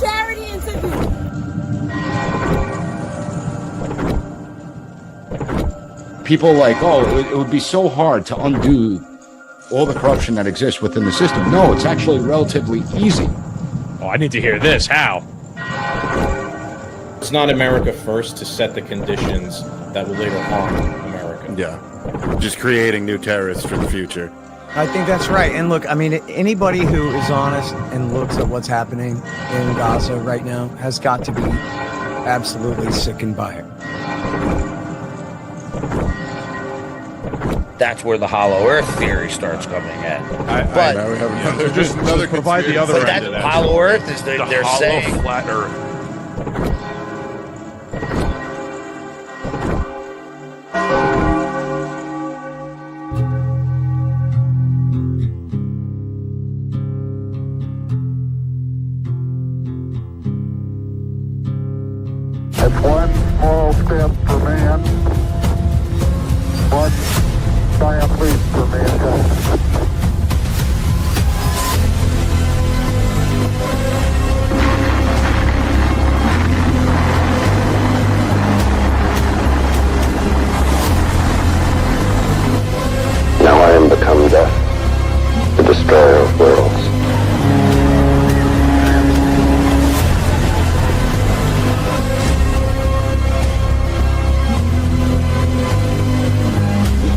charity interview. People like, oh, it would be so hard to undo all the corruption that exists within the system. No, it's actually relatively easy. Oh, I need to hear this. How? It's not America first to set the conditions that will later harm America. Yeah, just creating new terrorists for the future. I think that's right. And look, I mean, anybody who is honest and looks at what's happening in Gaza right now has got to be absolutely sickened by it. That's where the hollow earth theory starts coming in. But now we have just another provide the other but end of that. Hollow earth is they're hollow saying flat earth. It's one small step for man, one giant leap for mankind. Now I am become death, the destroyer of worlds.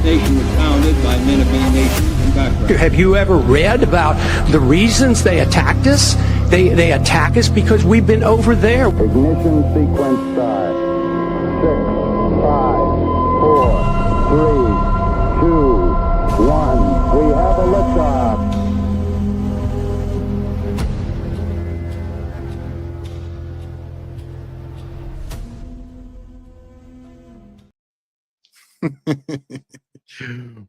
Nation was founded by men of many nations and backgrounds. Have you ever read about the reasons they attacked us? They attack us because we've been over there. Ignition sequence start. 6, 5, 4, 3, 2, 1. We have a liftoff.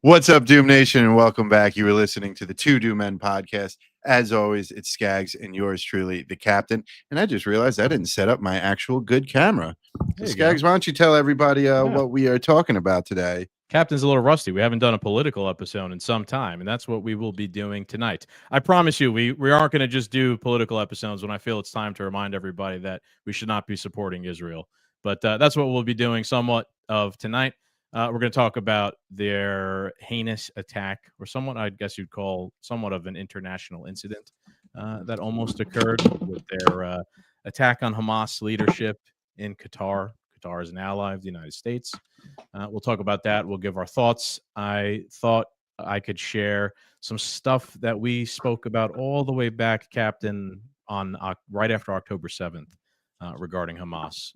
What's up, Doom Nation, and welcome back. You were listening to the Two Doom Men podcast. As always, it's Scagz and yours truly, the captain. And I just realized I didn't set up my actual good camera. Scagz, why don't you tell everybody what we are talking about today? Captain's a little rusty. We haven't done a political episode in some time, and that's what we will be doing tonight. I promise you, we aren't going to just do political episodes when I feel it's time to remind everybody that we should not be supporting Israel. But that's what we'll be doing somewhat of tonight. We're going to talk about their heinous attack, or somewhat, I guess you'd call somewhat of an international incident that almost occurred with their attack on Hamas leadership in Qatar. Qatar is an ally of the United States. We'll talk about that. We'll give our thoughts. I thought I could share some stuff that we spoke about all the way back, Captain, on right after October 7th regarding Hamas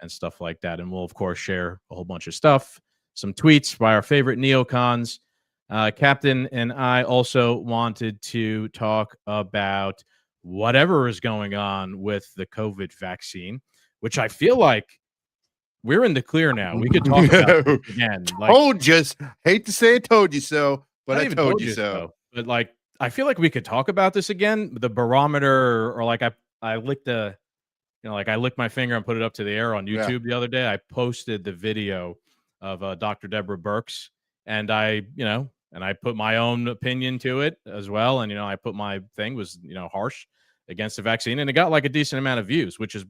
and stuff like that. And we'll, of course, share a whole bunch of stuff. Some tweets by our favorite neocons. Captain and I also wanted to talk about whatever is going on with the COVID vaccine, which I feel like we're in the clear now. We could talk about it again. Like, hate to say I told you so, but I told you so. So. But like, I feel like we could talk about this again. The barometer, or like I licked I licked my finger and put it up to the air on YouTube the other day. I posted the video of Dr. Deborah Birx, and I put my own opinion to it as well. And, I put my thing was, harsh against the vaccine, and it got like a decent amount of views, which is,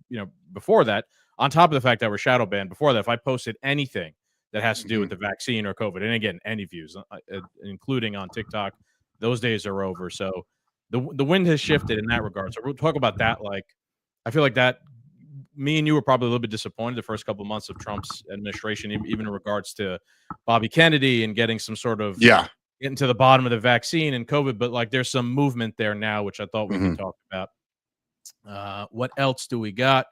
before that, on top of the fact that we're shadow banned before that, if I posted anything that has to do with the vaccine or COVID, and again, any views, including on TikTok, those days are over. So the wind has shifted in that regard. So we'll talk about that. Like, I feel like that me and you were probably a little bit disappointed the first couple of months of Trump's administration, even in regards to Bobby Kennedy and getting some sort of getting to the bottom of the vaccine and COVID. But like, there's some movement there now, which I thought we could talk about. What else do we got?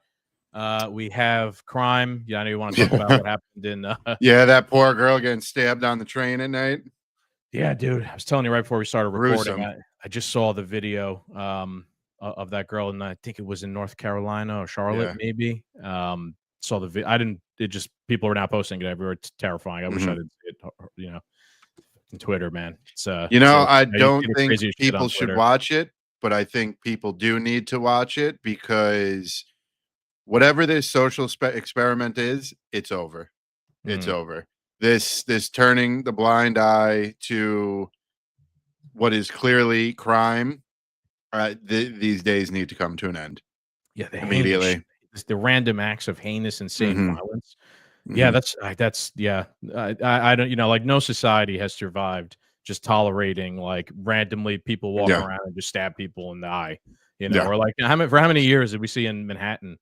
We have crime. Yeah, I know you want to talk about what happened in. That poor girl getting stabbed on the train at night. Yeah, dude. I was telling you right before we started recording. I just saw the video of that girl, and I think it was in North Carolina or Charlotte, maybe. Saw the video. I didn't. It just, people are now posting it everywhere. It's terrifying. I wish I didn't see it. On Twitter, man. It's I don't think people should watch it, but I think people do need to watch it, because whatever this social experiment is, it's over. It's over. This turning the blind eye to what is clearly crime. These days need to come to an end. Yeah, immediately. The random acts of heinous, insane Mhm. violence. Mhm. Yeah, that's yeah. I don't, like, no society has survived just tolerating like randomly people walking Yeah. around and just stab people in the eye, Yeah. or like for how many years did we see in Manhattan,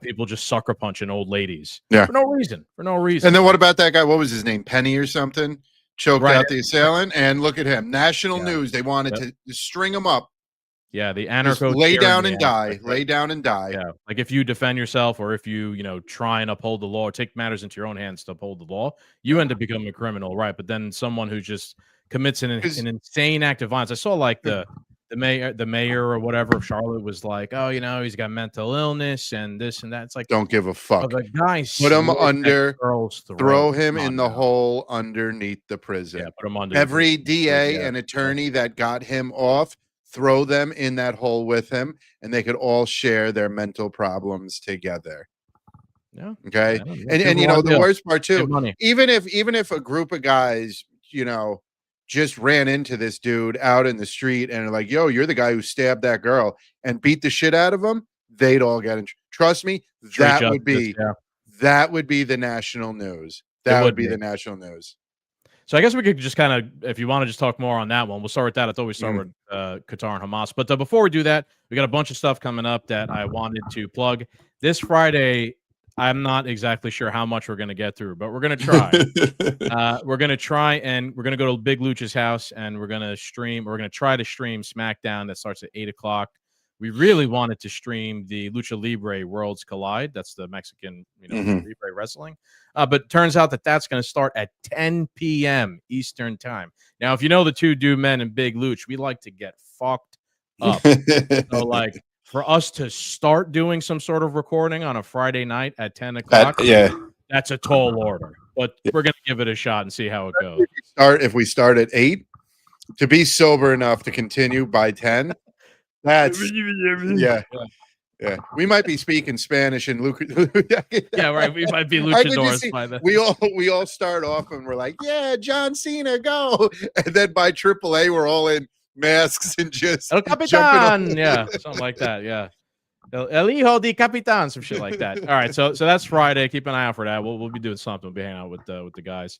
people just sucker punching old ladies Yeah. for no reason, And then what about that guy? What was his name? Penny or something? Choked Right. out the assailant. And look at him. National Yeah. news. They wanted Yep. to string him up. Yeah, the Just anarcho lay down tyranny and die. aspect, Lay right? down and die. Yeah, like if you defend yourself or if you, try and uphold the law or take matters into your own hands to uphold the law, you end up becoming a criminal, right? But then someone who just commits an insane act of violence. I saw like the mayor or whatever of Charlotte was like, oh, he's got mental illness and this and that. It's like, don't give a fuck. The guy put him under, girl's throat. throw him in the hole underneath the prison. Yeah, put him under every DA and attorney that got him off. Throw them in that hole with him, and they could all share their mental problems together. Yeah. Okay. Yeah, and the worst part too, even if a group of guys, just ran into this dude out in the street and are like, yo, you're the guy who stabbed that girl, and beat the shit out of him, they'd all get in. Trust me, that would be the national news. That would be the national news. So I guess we could just kind of, if you want to just talk more on that one, we'll start with that. I thought we start with Qatar and Hamas. But before we do that, we got a bunch of stuff coming up that I wanted to plug. This Friday, I'm not exactly sure how much we're going to get through, but we're going to try. We're going to try, and we're going to go to Big Lucha's house, and we're going to stream. We're going to try to stream SmackDown that starts at 8 o'clock. We really wanted to stream the Lucha Libre Worlds Collide. That's the Mexican, Libre wrestling. But turns out that's going to start at 10 p.m. Eastern time. Now, if you know the two dude men in Big Luch, we like to get fucked up. So, like, for us to start doing some sort of recording on a Friday night at 10 o'clock, that's a tall order. But we're going to give it a shot and see how it goes. If we start at 8, to be sober enough to continue by 10. That's yeah. We might be speaking Spanish and yeah, right. We might be luchadors by then. We all start off and we're like, yeah, John Cena, go, and then by AAA we're all in masks and just El Capitan, yeah, something like that, yeah. El Hijo de Capitan, some shit like that. All right, so that's Friday. Keep an eye out for that. We'll be doing something. We'll be hanging out with the guys.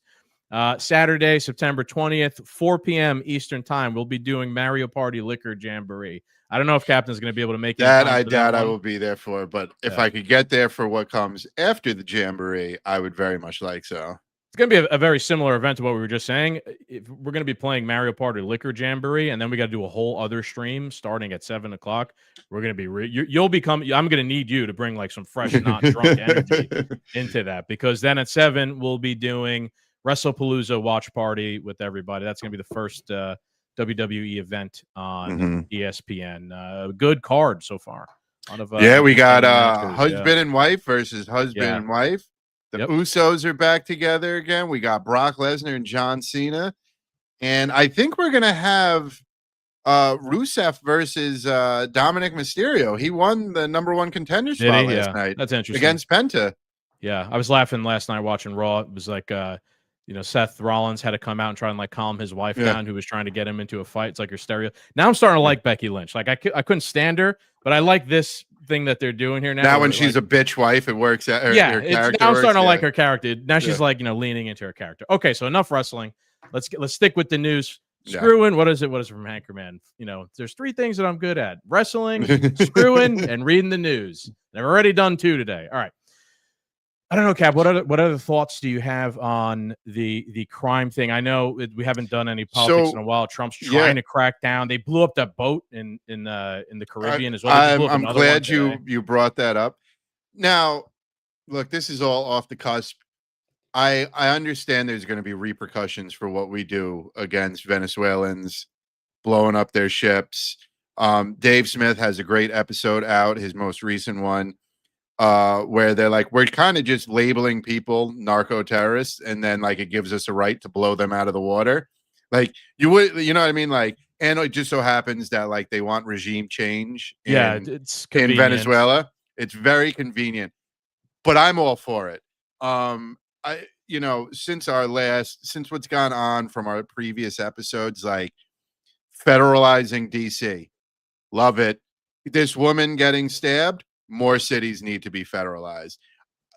Saturday, September 20th, 4 p.m. Eastern time. We'll be doing Mario Party Liquor Jamboree. I don't know if Captain's going to be able to make that. I doubt I will be there for, but if I could get there for what comes after the Jamboree, I would very much like so. It's going to be a very similar event to what we were just saying. We're going to be playing Mario Party Liquor Jamboree, and then we got to do a whole other stream starting at 7 o'clock. We're going to be you'll become. I'm going to need you to bring like some fresh, not drunk energy into that, because then at 7 we'll be doing WrestlePalooza watch party with everybody. That's going to be the first WWE event on ESPN. Good card so far. We got husband and wife versus husband and wife. The Usos are back together again. We got Brock Lesnar and John Cena. And I think we're going to have Rusev versus Dominic Mysterio. He won the #1 contender spot last night. That's interesting. Against Penta. Yeah, I was laughing last night watching Raw. It was like, Seth Rollins had to come out and try and like calm his wife down, who was trying to get him into a fight. It's like your stereo. Now I'm starting to like Becky Lynch. Like I couldn't stand her, but I like this thing that they're doing here now. Now when she's a bitch wife, it works out. Now I'm starting to like her character. Now she's like, leaning into her character. Okay, so enough wrestling. Let's stick with the news. Screwing. What is it from Hankerman? There's 3 things that I'm good at: wrestling, screwing, and reading the news. I've already done 2 today. All right. I don't know, Cap. What other thoughts do you have on the crime thing? I know we haven't done any politics in a while. Trump's trying to crack down. They blew up that boat in the Caribbean as well. I'm glad you brought that up. Now, look, this is all off the cusp. I understand there's going to be repercussions for what we do against Venezuelans blowing up their ships. Dave Smith has a great episode out, his most recent one. Where they're like, we're kind of just labeling people narco terrorists, and then like it gives us a right to blow them out of the water. Like you know what I mean? Like, and it just so happens that like they want regime change it's in Venezuela. It's very convenient, but I'm all for it. Since what's gone on from our previous episodes, like federalizing DC, love it. This woman getting stabbed, more cities need to be federalized.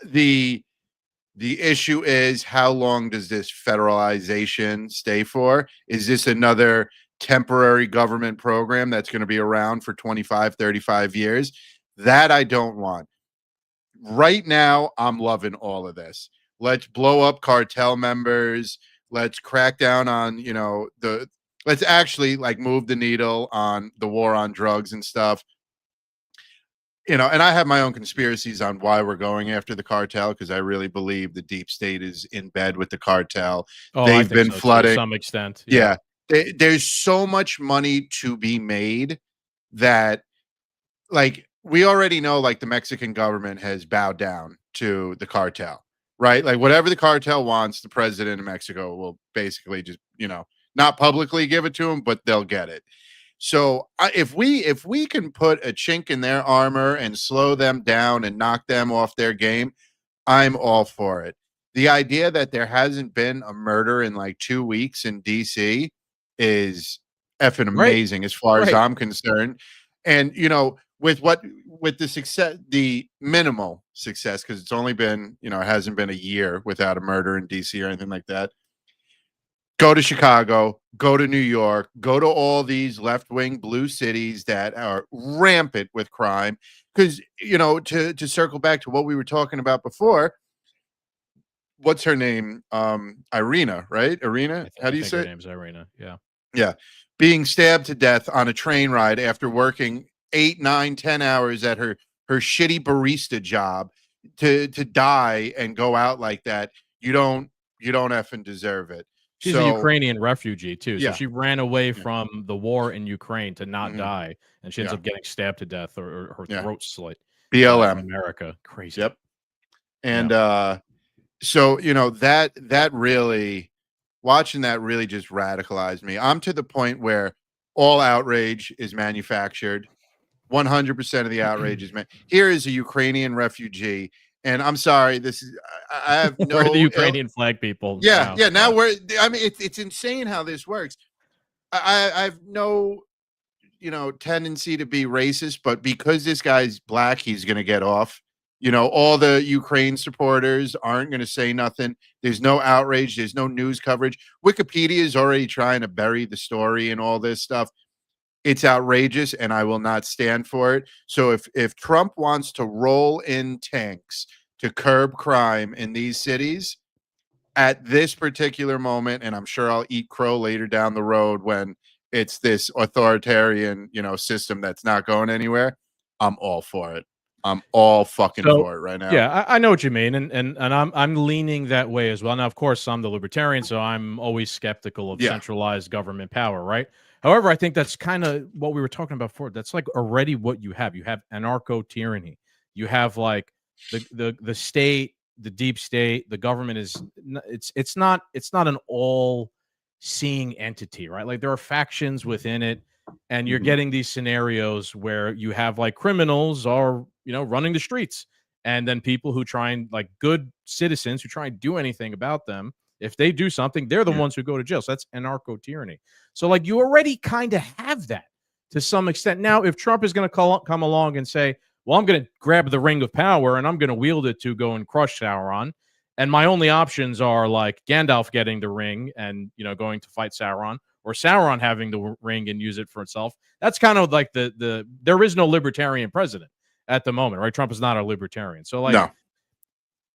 The issue is, how long does this federalization stay for? Is this another temporary government program that's going to be around for 25, 35 years? That I don't want. Right now, I'm loving all of this. Let's blow up cartel members. Let's crack down on, let's actually like move the needle on the war on drugs and stuff. And I have my own conspiracies on why we're going after the cartel, because I really believe the deep state is in bed with the cartel. They've been flooding to some extent. Yeah. There's so much money to be made that, like, we already know, like, the Mexican government has bowed down to the cartel, right? Like, whatever the cartel wants, the president of Mexico will basically just, not publicly give it to them, but they'll get it. So if we can put a chink in their armor and slow them down and knock them off their game, I'm all for it. The idea that there hasn't been a murder in like 2 weeks in DC is effing amazing, as far as I'm concerned. And with the success, the minimal success, because it's only been, it hasn't been a year without a murder in DC or anything like that. Go to Chicago, go to New York, go to all these left-wing blue cities that are rampant with crime. Because, to circle back to what we were talking about before, what's her name? Iryna, right? Iryna? How do you say it? Her name's Iryna, yeah. Yeah. Being stabbed to death on a train ride after working 8, 9, 10 hours at her shitty barista job, to die and go out like that. You don't effing deserve it. She's a Ukrainian refugee too. So Yeah. she ran away from the war in Ukraine to not die, and she ends up getting stabbed to death, or her throat slit. BLM. In America. Crazy. Yep. And so that really, watching that really just radicalized me. I'm to the point where all outrage is manufactured. 100% of the outrage is here is a Ukrainian refugee. And I'm sorry, this is, I have no. Where are the Ukrainian flag people? Yeah. Now it's insane how this works. I have no, tendency to be racist, but because this guy's black, he's going to get off. All the Ukraine supporters aren't going to say nothing. There's no outrage. There's no news coverage. Wikipedia is already trying to bury the story and all this stuff. It's outrageous, and I will not stand for it. So if Trump wants to roll in tanks to curb crime in these cities at this particular moment, and I'm sure I'll eat crow later down the road when it's this authoritarian, system that's not going anywhere, I'm all for it. I'm all fucking for it right now. Yeah, I know what you mean, and I'm leaning that way as well. Now, of course, I'm the libertarian, so I'm always skeptical of centralized government power, right? However, I think that's kind of what we were talking about before. That's like already what you have. You have anarcho-tyranny. You have like the state, the deep state. The government is it's not an all-seeing entity, right? Like there are factions within it, and you're getting these scenarios where you have like criminals are running the streets, and then people who try and, like, good citizens who try and do anything about them, if they do something, they're the ones who go to jail. So that's anarcho-tyranny. So, like, you already kind of have that to some extent. Now, if Trump is going to come along and say, well, I'm going to grab the ring of power and I'm going to wield it to go and crush Sauron, and my only options are, like, Gandalf getting the ring and, going to fight Sauron, or Sauron having the ring and use it for itself. That's kind of like there is no libertarian president at the moment, right? Trump is not a libertarian. So, like, no.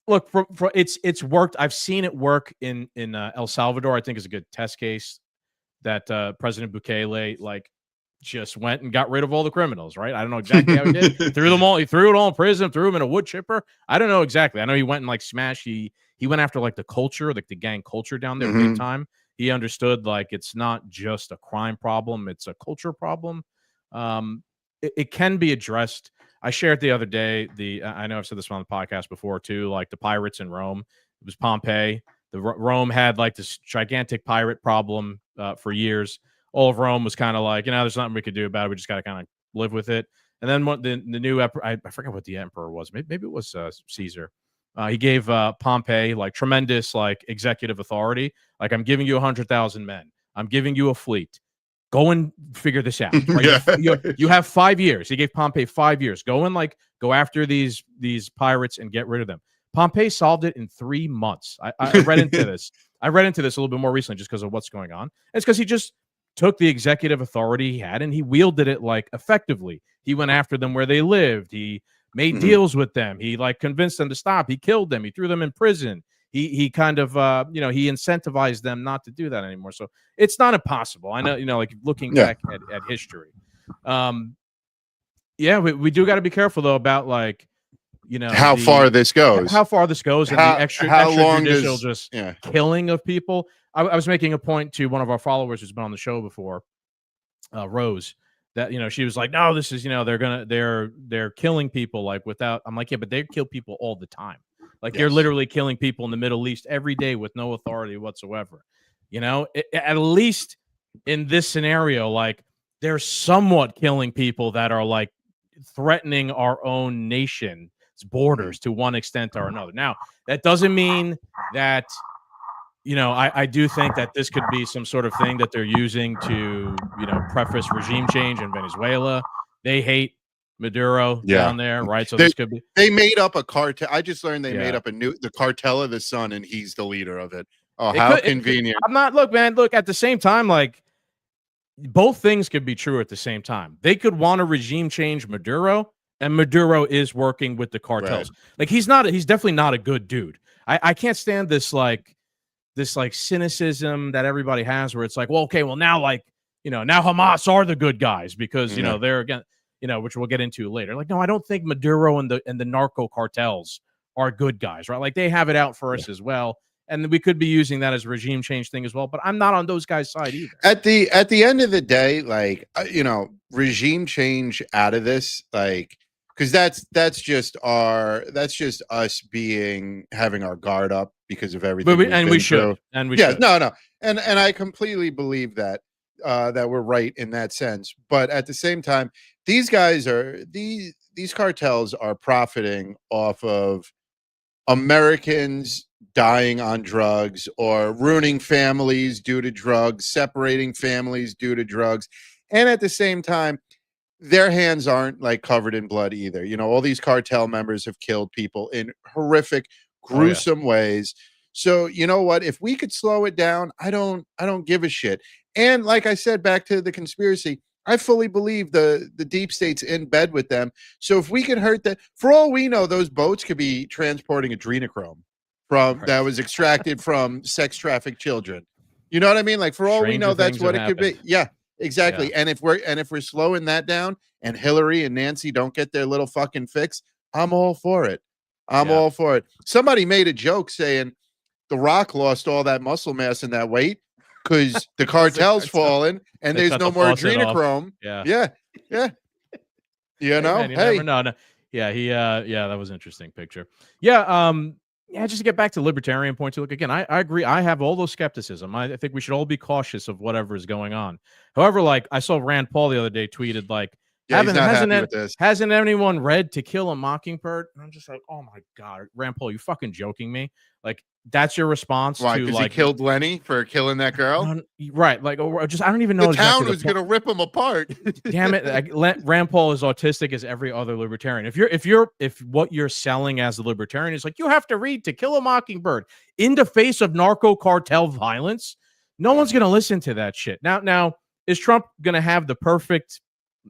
Look, it's worked. I've seen it work in El Salvador. I think is a good test case that President Bukele, like, just went and got rid of all the criminals, right? I don't know exactly how he did. Threw them all. He threw it all in prison. Threw them in a wood chipper. I don't know exactly. I know he went and, like, smashed. He went after, like, the culture, like the gang culture down there big time. He understood, like, it's not just a crime problem; it's a culture problem. It can be addressed. I shared the other day, I know I've said this on the podcast before too, like the pirates in Rome. It was Pompeii. Rome had, like, this gigantic pirate problem for years. All of Rome was kind of like, there's nothing we could do about it. We just got to kind of live with it. And then the new I forget what the emperor was. Maybe it was Caesar. He gave Pompeii, like, tremendous, like, executive authority. Like, I'm giving you 100,000 men. I'm giving you a fleet. Go and figure this out. Right? You have 5 years. He gave Pompey 5 years. Go and, like, Go after these pirates and get rid of them. Pompeo solved it in 3 months. I read into this. I read into this a little bit more recently just because of what's going on. It's because he just took the executive authority he had and he wielded it like effectively. He went after them where they lived. He made deals with them. He like convinced them to stop. He killed them. He threw them in prison. He kind of he incentivized them not to do that anymore. So it's not impossible. I know, like looking back at history. We do got to be careful though about like, how far this goes, and the extrajudicial killing of people. I was making a point to one of our followers who's been on the show before, Rose, that she was like, no, this is they're killing people like without. I'm like, yeah, but they kill people all the time. Like they're literally killing people in the Middle East every day with no authority whatsoever. At least in this scenario, like they're somewhat killing people that are like threatening our own nation's borders to one extent or another. Now, that doesn't mean that, I do think that this could be some sort of thing that they're using to, preface regime change in Venezuela. They hate Maduro down there, right? So this could be. They made up a cartel. I just learned they made up the cartel of the sun, and he's the leader of it. Oh, how convenient! I'm not. Look, man. Look, at the same time, like both things could be true at the same time. They could want to regime change Maduro, and Maduro is working with the cartels. Right. Like he's definitely not a good dude. I can't stand this cynicism that everybody has, where it's like, well, okay, well now now Hamas are the good guys because they're again. Which we'll get into later. Like, no, I don't think Maduro and the narco cartels are good guys, right? Like they have it out for us as well. And we could be using that as a regime change thing as well. But I'm not on those guys' side either. At the end of the day, like, regime change out of this, like, because that's just us having our guard up because of everything. We should. No. And I completely believe that we're right in that sense. But at the same time, these cartels are profiting off of Americans dying on drugs or ruining families due to drugs, separating families due to drugs. And at the same time, their hands aren't like covered in blood either. All these cartel members have killed people in horrific, gruesome ways. So you know what? If we could slow it down, I don't give a shit. And like I said, back to the conspiracy, I fully believe the deep state's in bed with them. So if we could hurt that, for all we know, those boats could be transporting adrenochrome that was extracted from sex trafficked children. You know what I mean? Like for all we know, that's what it could be. Yeah, exactly. Yeah. And if we're slowing that down, and Hillary and Nancy don't get their little fucking fix, I'm all for it. I'm all for it. Somebody made a joke saying The Rock lost all that muscle mass and that weight because the cartel's fallen and there's no more adrenochrome. Yeah. Hey, no. Yeah, that was an interesting picture. Just to get back to libertarian point to look again, I agree. I have all those skepticism. I think we should all be cautious of whatever is going on. However, like I saw Rand Paul the other day tweeted like, hasn't anyone read To Kill a Mockingbird? And I'm just like, oh my God, Rand Paul, you fucking joking me? Like that's your response? Why? Because he killed Lenny for killing that girl, right? Like, or just I don't even know. The town was gonna rip him apart. Damn it! Rand Paul is autistic as every other libertarian. If what you're selling as a libertarian is like you have to read To Kill a Mockingbird in the face of narco cartel violence, no one's gonna listen to that shit. Now is Trump gonna have the perfect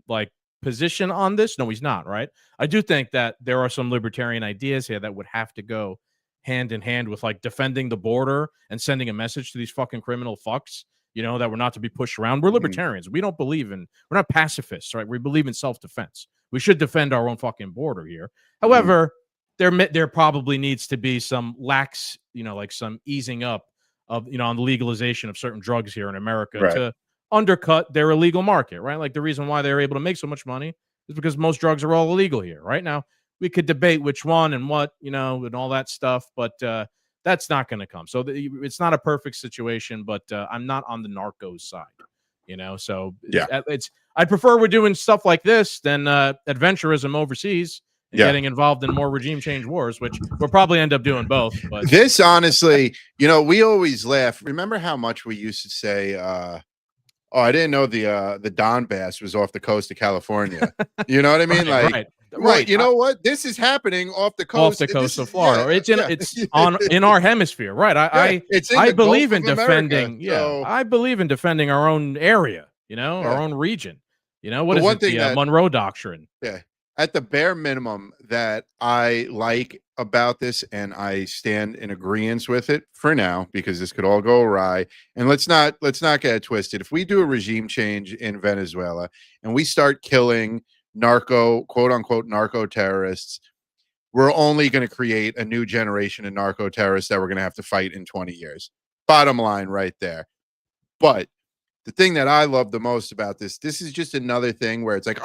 like position on this? No, he's not. Right? I do think that there are some libertarian ideas here that would have to go hand in hand with like defending the border and sending a message to these fucking criminal fucks, that we're not to be pushed around. We're libertarians. We don't believe we're not pacifists, right? We believe in self-defense. We should defend our own fucking border here. However, there probably needs to be some lax, like some easing up of, on the legalization of certain drugs here in America to undercut their illegal market, right? Like the reason why they're able to make so much money is because most drugs are all illegal here right now. We could debate which one and what, and all that stuff, but that's not going to come. So it's not a perfect situation, but I'm not on the narcos side, So I'd prefer we're doing stuff like this than adventurism overseas and getting involved in more regime change wars, which we'll probably end up doing both. But this, honestly, we always laugh. Remember how much we used to say, I didn't know the Donbass was off the coast of California. You know what I mean? Like, Right. You know what? This is happening off the coast. Of Florida. Or it's in our hemisphere. Right. I believe in defending. I believe in defending our own area, our own region. What is it? The Monroe Doctrine. Yeah. At the bare minimum that I like about this, and I stand in agreement with it for now, because this could all go awry. And let's not get it twisted. If we do a regime change in Venezuela and we start killing quote unquote narco terrorists, we're only going to create a new generation of narco terrorists that we're going to have to fight in 20 years. Bottom line right there. But the thing that I love the most about this is just another thing where it's like,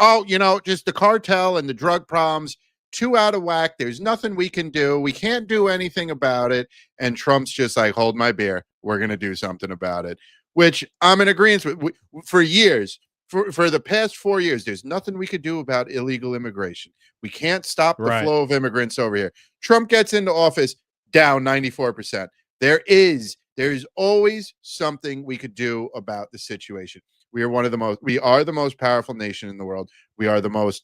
just the cartel and the drug problems, too out of whack. There's nothing we can do. We can't do anything about it. And Trump's just like, hold my beer. We're going to do something about it, which I'm in agreement with. For years, for the past 4 years, there's nothing we could do about illegal immigration. We can't stop the flow of immigrants over here. Trump gets into office, down 94%. There's always something we could do about the situation. We are the most powerful nation in the world. We are the most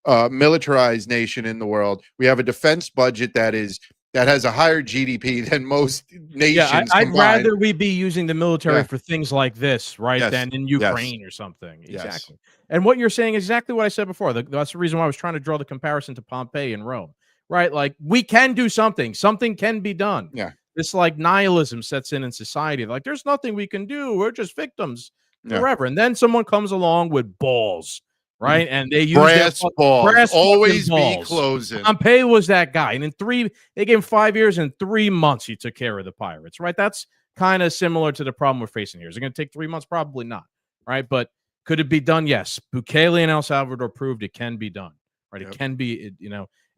militarized nation in the world. We have a defense budget that has a higher GDP than most nations. I'd rather we be using the military for things like this, than in Ukraine or something. Exactly. And what you're saying is exactly what I said before. That's the reason why I was trying to draw the comparison to Pompeii and Rome, right? Like, we can do something. Something can be done. Yeah. This nihilism sets in society. Like, there's nothing we can do. We're just victims forever. And then someone comes along with balls, right? And they use brass balls. Always be closing. Pompeii was that guy. And they gave him 5 years and 3 months. He took care of the pirates, right? That's kind of similar to the problem we're facing here. Is it going to take 3 months? Probably not, right? But could it be done? Yes. Bukele and El Salvador proved it can be done, right? It can be,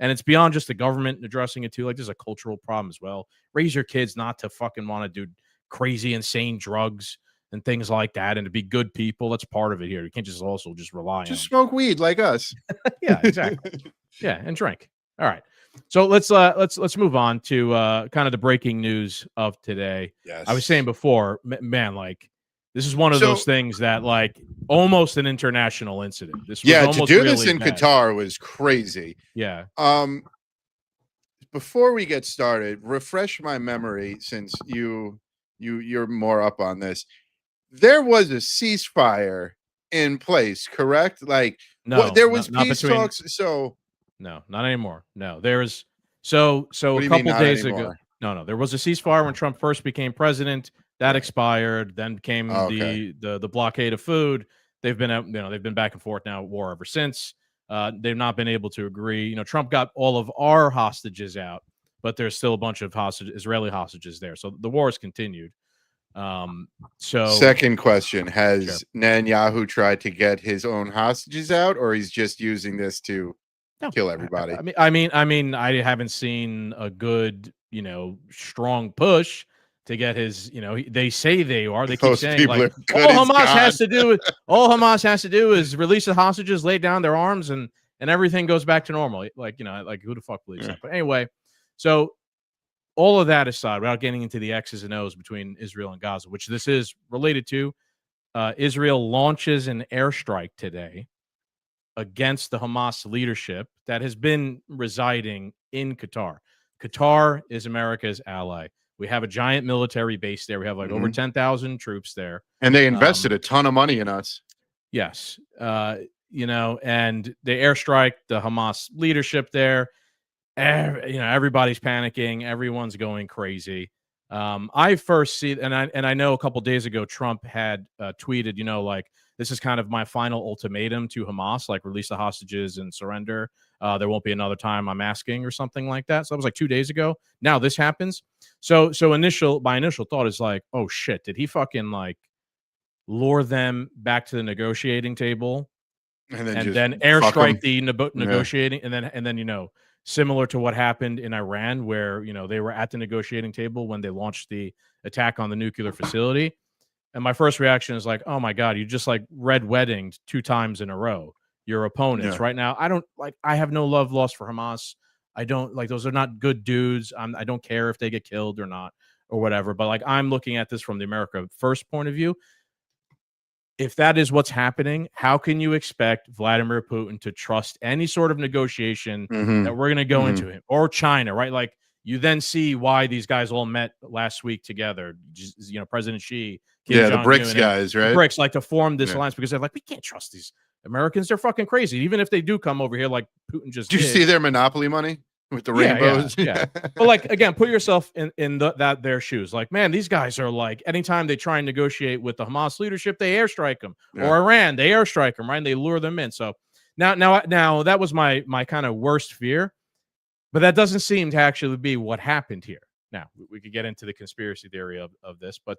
and it's beyond just the government addressing it too. Like, there's a cultural problem as well. Raise your kids not to fucking want to do crazy, insane drugs and things like that, and to be good people. That's part of it here. You can't just rely on smoke weed like us. Yeah, exactly. Yeah, and drink. All right. So let's move on to kind of the breaking news of today. Yes. I was saying before, man, this is one of those things that almost an international incident. This was to do this really in bad. Qatar was crazy. Yeah. Before we get started, refresh my memory, since you're more up on this. There was a ceasefire in place, correct? No, there was peace talks. So no, not anymore. No, there's a couple days ago. No, there was a ceasefire when Trump first became president. That expired. Then came the blockade of food. They've been they've been back and forth now at war ever since. They've not been able to agree. Trump got all of our hostages out, but there's still a bunch of Israeli hostages there. So the war has continued. Second question, has Netanyahu tried to get his own hostages out, or he's just using this to kill everybody? I mean, I haven't seen a good, strong push to get his, they say they are. They keep saying all Hamas has to do is release the hostages, lay down their arms, and everything goes back to normal. Who the fuck believes that? But anyway, so all of that aside, without getting into the X's and O's between Israel and Gaza, which this is related to, Israel launches an airstrike today against the Hamas leadership that has been residing in Qatar. Qatar is America's ally. We have a giant military base there. We have over 10,000 troops there. And they invested a ton of money in us. Yes. And they airstrike the Hamas leadership there. Everybody's panicking. Everyone's going crazy. I first see, and I know a couple days ago, Trump had tweeted, this is kind of my final ultimatum to Hamas, release the hostages and surrender. There won't be another time I'm asking, or something like that. So that was 2 days ago. Now this happens. So my initial thought is oh shit, did he fucking lure them back to the negotiating table and then airstrike the negotiating and then similar to what happened in Iran, where they were at the negotiating table when they launched the attack on the nuclear facility. And my first reaction is oh my God, you just red weddinged 2 times in a row your opponents. Right now, I have no love lost for Hamas. I don't those are not good dudes. I don't care if they get killed or not or whatever. But I'm looking at this from the America First point of view. if that is what's happening, how can you expect Vladimir Putin to trust any sort of negotiation that we're going to go into him or China, right? Like you then see why these guys all met last week together. Just, President Xi, Kim the Jong-un, BRICS guys, right? The BRICS like to form this alliance because they're like, we can't trust these Americans. They're fucking crazy. Even if they do come over here, like Putin just do you see their monopoly money with the rainbows? Yeah. But like again, put yourself in their shoes. Like, man, these guys are like, anytime they try and negotiate with the Hamas leadership, they airstrike them, or Iran, they airstrike them, right? And they lure them in. So now that was my kind of worst fear, but that doesn't seem to actually be what happened here. Now we could get into the conspiracy theory of this, but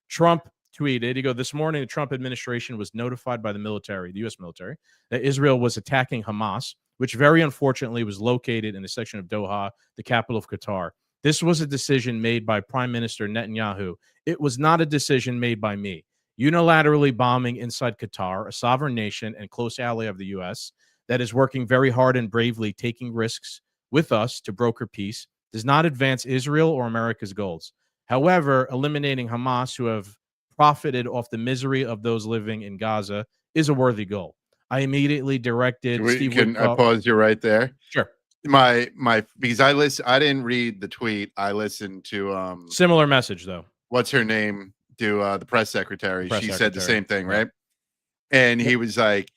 Trump tweeted, he goes, this morning, the Trump administration was notified by the military, the U.S. military, that Israel was attacking Hamas, which very unfortunately was located in a section of Doha, the capital of Qatar. This was a decision made by Prime Minister Netanyahu. It was not a decision made by me. Unilaterally bombing inside Qatar, a sovereign nation and close ally of the U.S. that is working very hard and bravely taking risks with us to broker peace, does not advance Israel or America's goals. However, eliminating Hamas, who have profited off the misery of those living in Gaza, is a worthy goal. I immediately directed Steve I pause you right there? Sure. Because I didn't read the tweet. I listened to similar message though. What's her name? The press secretary. She said the same thing, right? And he was like,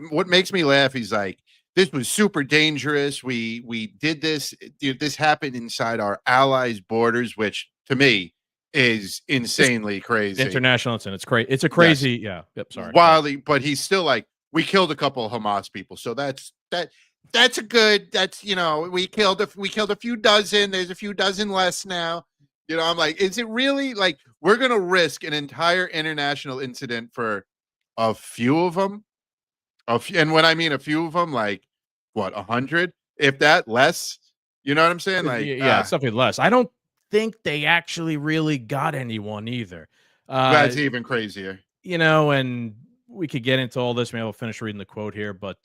what makes me laugh, he's like, this was super dangerous. We did this. This happened inside our allies' borders, which to me is insanely crazy. International incident. It's crazy. It's a crazy, Yep. Sorry. Wildly, but he's still like, we killed a couple of Hamas people, so that's a good. That's we killed a few dozen. There's a few dozen less now. I'm like, is it really like we're gonna risk an entire international incident for a few of them? And when I mean a few of them, like what, 100, if that, less? You know what I'm saying? Like, it's something less. I don't think they actually really got anyone either. That's even crazier. And we could get into all this. Maybe I'll finish reading the quote here, but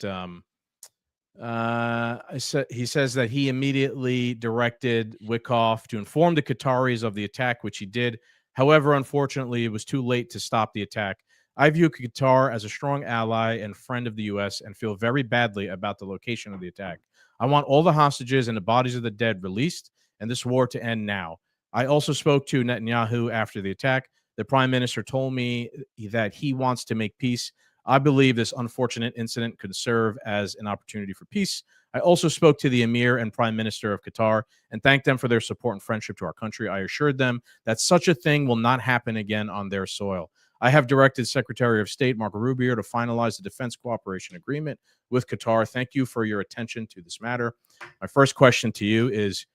he says that he immediately directed Wickoff to inform the Qataris of the attack, which he did. However, unfortunately, it was too late to stop the attack. I view Qatar as a strong ally and friend of the U.S. and feel very badly about the location of the attack. I want all the hostages and the bodies of the dead released and this war to end now. I also spoke to Netanyahu after the attack. The prime minister told me that he wants to make peace. I believe this unfortunate incident could serve as an opportunity for peace. I also spoke to the emir and prime minister of Qatar and thanked them for their support and friendship to our country. I assured them that such a thing will not happen again on their soil. I have directed Secretary of State Marco Rubio to finalize the defense cooperation agreement with Qatar. Thank you for your attention to this matter. My first question to you is,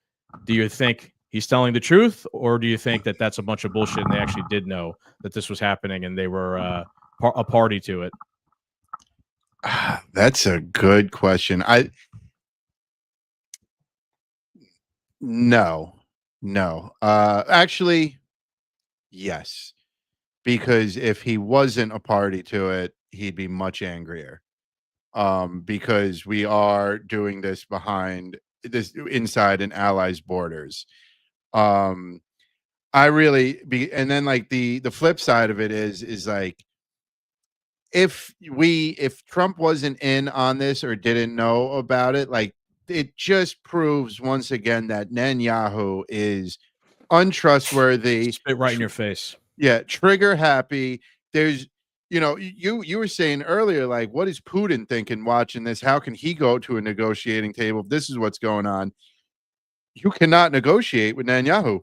do you think he's telling the truth, or do you think that that's a bunch of bullshit and they actually did know that this was happening and they were a party to it? That's a good question. No. Actually, yes. Because if he wasn't a party to it, he'd be much angrier. Because we are doing this inside an ally's borders. And then like the flip side of it is like, if Trump wasn't in on this or didn't know about it, like it just proves once again that Netanyahu is untrustworthy. Spit right in your face. Yeah, trigger happy. There's, you were saying earlier, like, what is Putin thinking watching this? How can he go to a negotiating table if this is what's going on? You cannot negotiate with Netanyahu.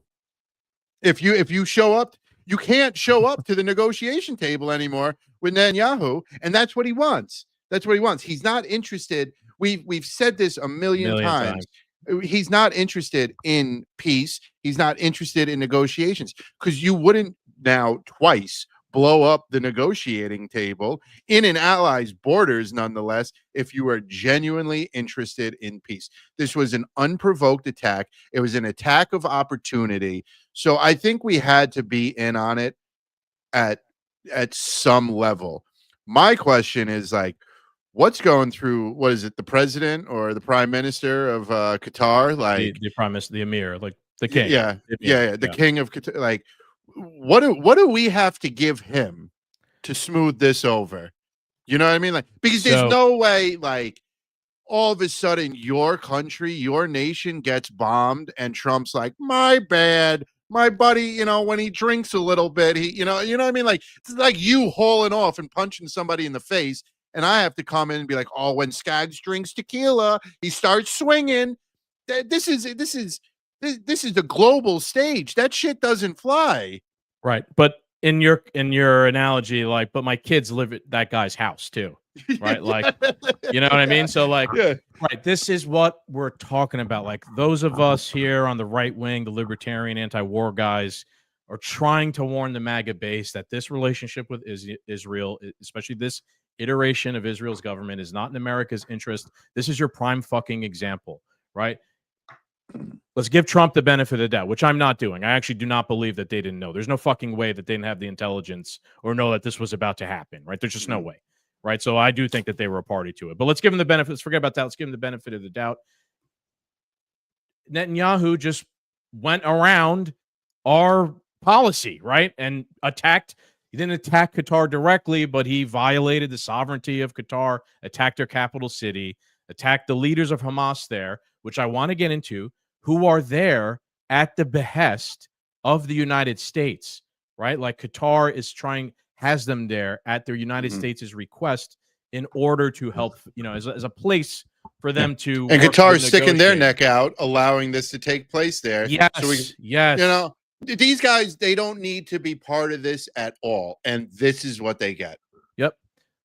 If you show up, you can't show up to the negotiation table anymore with Netanyahu, and that's what he wants. That's what he wants. He's not interested. We've said this a million times. He's not interested in peace. He's not interested in negotiations, because you wouldn't now twice blow up the negotiating table in an ally's borders, nonetheless, if you are genuinely interested in peace. This was an unprovoked attack. It was an attack of opportunity. So I think we had to be in on it at some level. My question is, like, what's going through, what is it, the president or the prime minister of Qatar? Like the prime minister, the emir, like the king. The king of Qatar. Like, what do we have to give him to smooth this over. You know what I mean? Like, because there's no way, like, all of a sudden your country, your nation gets bombed and Trump's like, my bad, my buddy, you know, when he drinks a little bit, he, you know what I mean? Like, it's like you hauling off and punching somebody in the face. And I have to come in and be like, oh, when Scagz drinks tequila, he starts swinging. This is the global stage. That shit doesn't fly. Right. But in your analogy, like, but my kids live at that guy's house too. Right. Like, you know what I mean? So like, right. This is what we're talking about. Like, those of us here on the right wing, the libertarian anti-war guys, are trying to warn the MAGA base that this relationship with Israel, especially this iteration of Israel's government, is not in America's interest. This is your prime fucking example, right? Let's give Trump the benefit of the doubt, which I'm not doing. I actually do not believe that they didn't know. There's no fucking way that they didn't have the intelligence or know that this was about to happen, right? There's just no way, right? So I do think that they were a party to it. But let's give them the benefit. Let's forget about that. Let's give them the benefit of the doubt. Netanyahu just went around our policy, right? And attacked. He didn't attack Qatar directly, but he violated the sovereignty of Qatar, attacked their capital city, attacked the leaders of Hamas there, which I want to get into, who are there at the behest of the United States, right? Like, Qatar has them there at their United States' request in order to help, you know, as a place for them to. And Qatar's sticking their neck out, allowing this to take place there. Yes, so yes. You know, these guys, they don't need to be part of this at all, and this is what they get. Yep.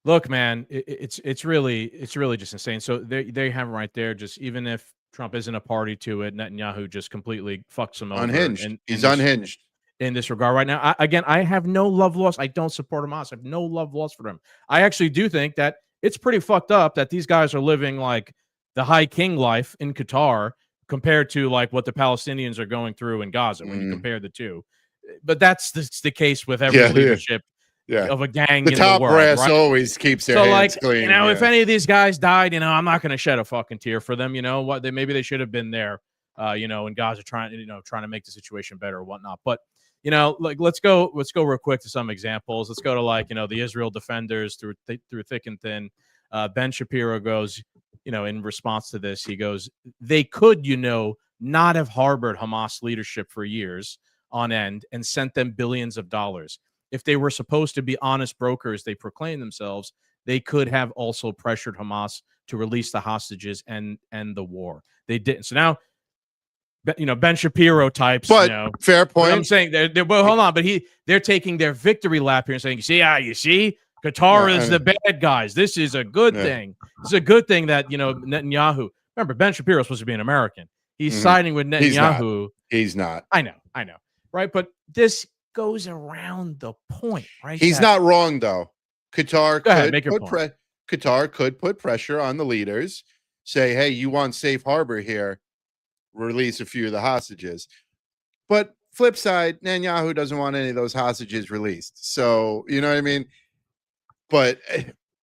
Look, man, it's really just insane. So they have right there. Just even if Trump isn't a party to it, Netanyahu just completely fucks him over. Unhinged. He's unhinged in this regard right now. I have no love lost. I don't support Hamas. I have no love lost for them. I actually do think that it's pretty fucked up that these guys are living like the high king life in Qatar compared to like what the Palestinians are going through in Gaza when you compare the two. But that's the case with every leadership of a gang. The in top the world, brass right? always keeps their hands clean. You know, if any of these guys died, you know, I'm not going to shed a fucking tear for them. You know what? Maybe they should have been there. You know, in Gaza, trying to make the situation better or whatnot. But you know, like let's go real quick to some examples. Let's go to like, you know, the Israel defenders through thick and thin. Ben Shapiro goes, you know, in response to this, he goes, they could, you know, not have harbored Hamas leadership for years on end and sent them billions of dollars. If they were supposed to be honest brokers, they proclaim themselves, they could have also pressured Hamas to release the hostages and end the war. They didn't. So now, you know, Ben Shapiro types, but you know, fair point. I'm saying they're well, hold on, but they're taking their victory lap here and saying, you see, Qatar is the bad guys. This is a good thing. It's a good thing that, you know, Netanyahu. Remember, Ben Shapiro is supposed to be an American. He's siding with Netanyahu. He's not. I know. Right, but this goes around the point, right? He's not wrong though. Qatar could put pressure on the leaders. Say, hey, you want safe harbor here? Release a few of the hostages. But flip side, Netanyahu doesn't want any of those hostages released. So you know what I mean. But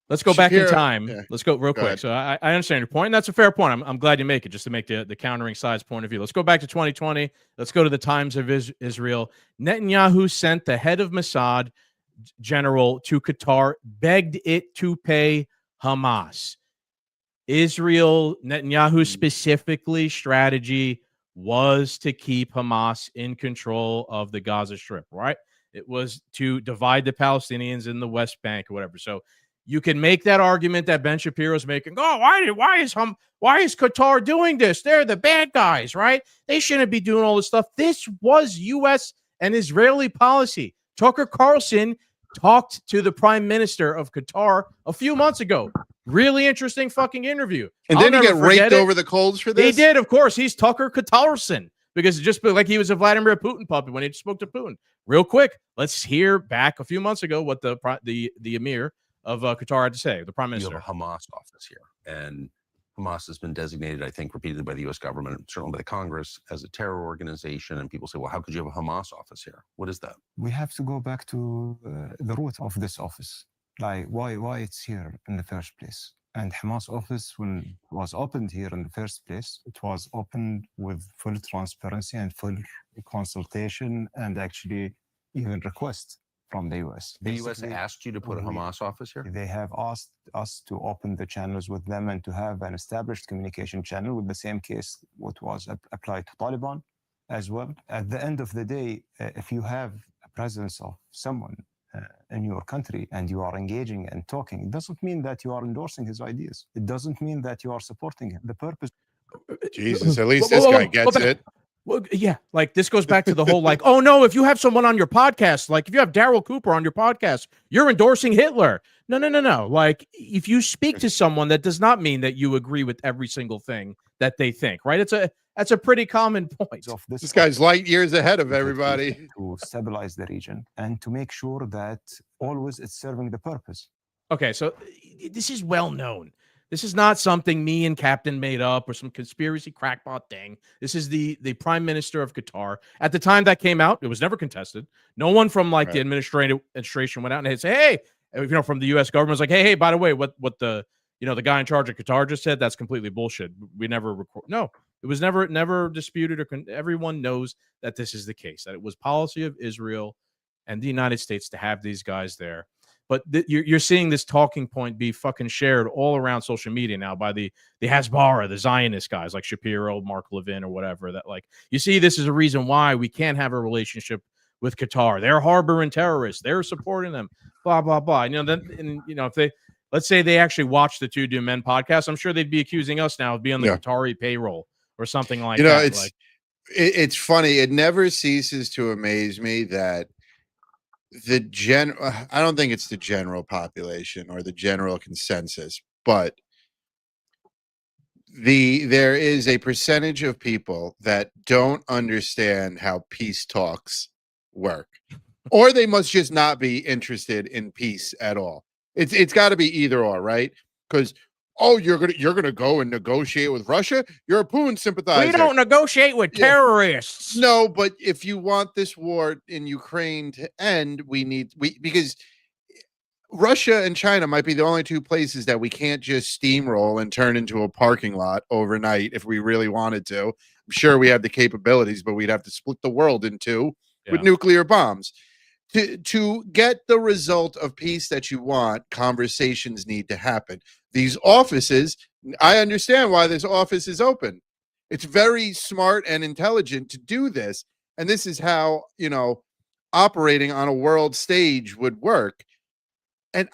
let's go back in time. Yeah. Let's go real quick. So I understand your point. And that's a fair point. I'm glad you make it just to make the countering side's point of view. Let's go back to 2020. Let's go to the Times of Israel. Netanyahu sent the head of Mossad general to Qatar, begged it to pay Hamas. Israel, Netanyahu specifically, strategy was to keep Hamas in control of the Gaza Strip, right? It was to divide the Palestinians in the West Bank or whatever. So you can make that argument that Ben Shapiro's making. Oh, why is Qatar doing this? They're the bad guys, right? They shouldn't be doing all this stuff. This was U.S. and Israeli policy. Tucker Carlson talked to the prime minister of Qatar a few months ago. Really interesting fucking interview. And then he get raked over the coals for this? He did, of course. He's Tucker Carlson because it just like he was a Vladimir Putin puppet when he spoke to Putin. Real quick, let's hear back a few months ago what the emir of Qatar had to say, the prime minister. You have a Hamas office here, and Hamas has been designated, I think, repeatedly by the U.S. government, certainly by the Congress, as a terror organization. And people say, well, how could you have a Hamas office here? What is that? We have to go back to the root of this office. Like, why it's here in the first place. And Hamas office, when it was opened here in the first place, it was opened with full transparency and full consultation and actually even request from the US. The US Basically, asked you to put a Hamas office here? They have asked us to open the channels with them and to have an established communication channel with the same case what was applied to Taliban as well. At the end of the day, if you have a presence of someone in your country and you are engaging and talking, it doesn't mean that you are endorsing his ideas. It doesn't mean that you are supporting him. The purpose. Jesus, at least this guy gets it. Well, yeah, like this goes back to the whole like, oh no, if you have someone on your podcast, like if you have Daryl Cooper on your podcast, you're endorsing Hitler. No. Like if you speak to someone, that does not mean that you agree with every single thing that they think, right? That's a pretty common point. This guy's light years ahead of everybody. To stabilize the region and to make sure that always it's serving the purpose. Okay, so this is well known. This is not something me and Captain made up or some conspiracy crackpot thing. This is the Prime Minister of Qatar. At the time that came out, it was never contested. No one from like the administration went out and said, hey, from the U.S. government was like, hey, by the way, what the the guy in charge of Qatar just said, that's completely bullshit. We never record. No, it was never disputed or everyone knows that this is the case, that it was policy of Israel and the United States to have these guys there. But you're seeing this talking point be fucking shared all around social media now by the Hasbara, the Zionist guys like Shapiro, Mark Levin, or whatever. That like you see, this is a reason why we can't have a relationship with Qatar. They're harboring terrorists. They're supporting them. Blah blah blah. If they let's say they actually watch the Two Doom Men podcast, I'm sure they'd be accusing us now of being on the Qatari payroll or something like that. It's funny. It never ceases to amaze me that I don't think it's the general population or the general consensus, but there is a percentage of people that don't understand how peace talks work, or they must just not be interested in peace at all. It's got to be either or, right? Because you're gonna go and negotiate with Russia? You're a Putin sympathizer. We don't negotiate with terrorists. No, but if you want this war in Ukraine to end, because Russia and China might be the only two places that we can't just steamroll and turn into a parking lot overnight if we really wanted to. I'm sure we have the capabilities, but we'd have to split the world in two with nuclear bombs. To get the result of peace that you want, conversations need to happen. These offices, I understand why this office is open. It's very smart and intelligent to do this. And this is how, operating on a world stage would work. And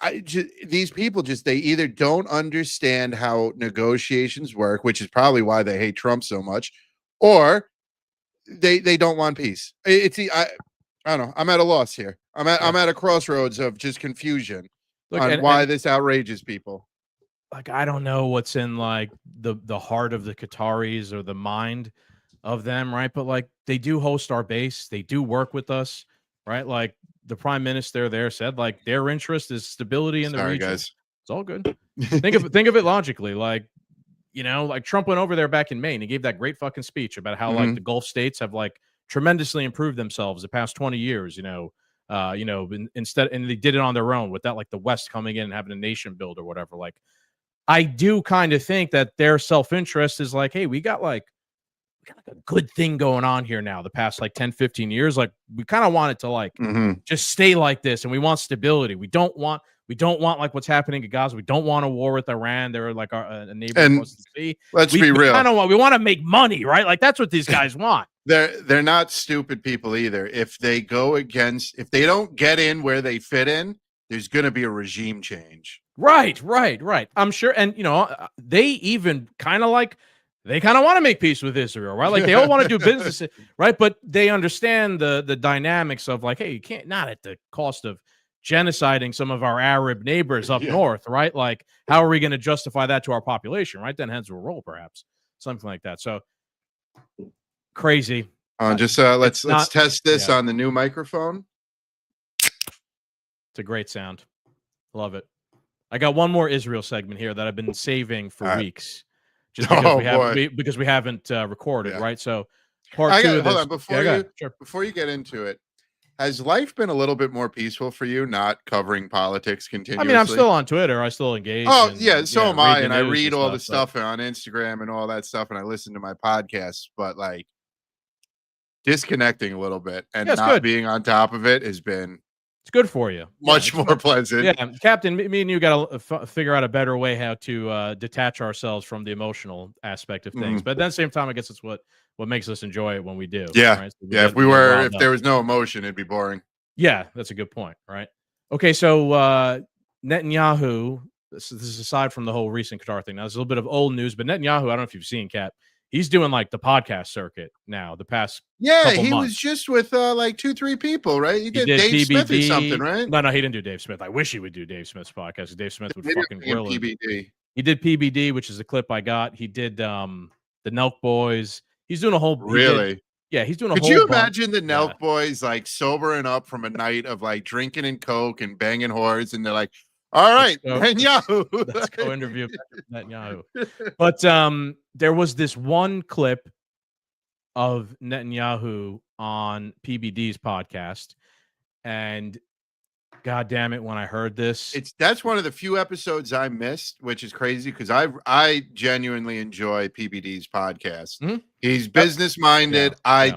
these people they either don't understand how negotiations work, which is probably why they hate Trump so much, or they don't want peace. I don't know. I'm at a loss here. I'm at a crossroads of just confusion on why this outrages people. Like, I don't know what's in like the heart of the Qataris or the mind of them, right? But like they do host our base. They do work with us, right? Like the prime minister there said, like their interest is stability in the region. Guys. It's all good. Think of it logically. Like, like Trump went over there back in May and he gave that great fucking speech about how like the Gulf states have like tremendously improved themselves the past 20 years, instead, and they did it on their own without like the West coming in and having a nation build or whatever. Like, I do kind of think that their self-interest is like, hey, we got like a good thing going on here now the past like 10, 15 years. Like we kind of want it to like just stay like this. And we want stability. We don't want like what's happening in Gaza. We don't want a war with Iran. They're like a neighbor across the sea. Let's be real. We want to make money, right? Like that's what these guys want. They're not stupid people either. If they don't get in where they fit in, there's going to be a regime change. Right. I'm sure. And, they even kind of want to make peace with Israel, right? Like they all want to do business, right? But they understand the dynamics of like, hey, you can't, not at the cost of genociding some of our Arab neighbors up north, right? Like, how are we going to justify that to our population, right? Then heads will roll, perhaps. Something like that. So crazy. Let's test this on the new microphone. It's a great sound. Love it. I got one more Israel segment here that I've been saving for weeks, just because we haven't recorded, right? So part two of this. Hold on, before you get into it, has life been a little bit more peaceful for you, not covering politics continuously? I mean, I'm still on Twitter. I still engage. Oh, so am I, and I read all the stuff on Instagram and all that stuff, and I listen to my podcasts. But like disconnecting a little bit and not being on top of it has been It's good for you. Much more pleasant. Yeah, Captain, me and you got to figure out a better way how to detach ourselves from the emotional aspect of things. But at the same time, I guess it's what makes us enjoy it when we do. Yeah, right? So if there was no emotion, it'd be boring. Yeah, that's a good point, right? Okay, so Netanyahu, this is aside from the whole recent Qatar thing. Now, there's a little bit of old news, but Netanyahu, I don't know if you've seen, Cap, he's doing like the podcast circuit now, the past couple he months. was just with like 2-3 people, right? He did Dave PBD. Smith or something, right? No, he didn't do Dave Smith. I wish he would do Dave Smith's podcast. Dave Smith would fucking grill him. PBD. He did PBD, which is the clip I got. He did the Nelk Boys. He's doing a whole really. He's doing a Could whole you bunch. imagine the Nelk Boys like sobering up from a night of like drinking and coke and banging whores, and they're like, "All right, Netanyahu, let's go interview Netanyahu." But there was this one clip of Netanyahu on PBD's podcast, and God damn it, when I heard this, that's one of the few episodes I missed, which is crazy because I genuinely enjoy PBD's podcast. Mm-hmm. He's business minded. I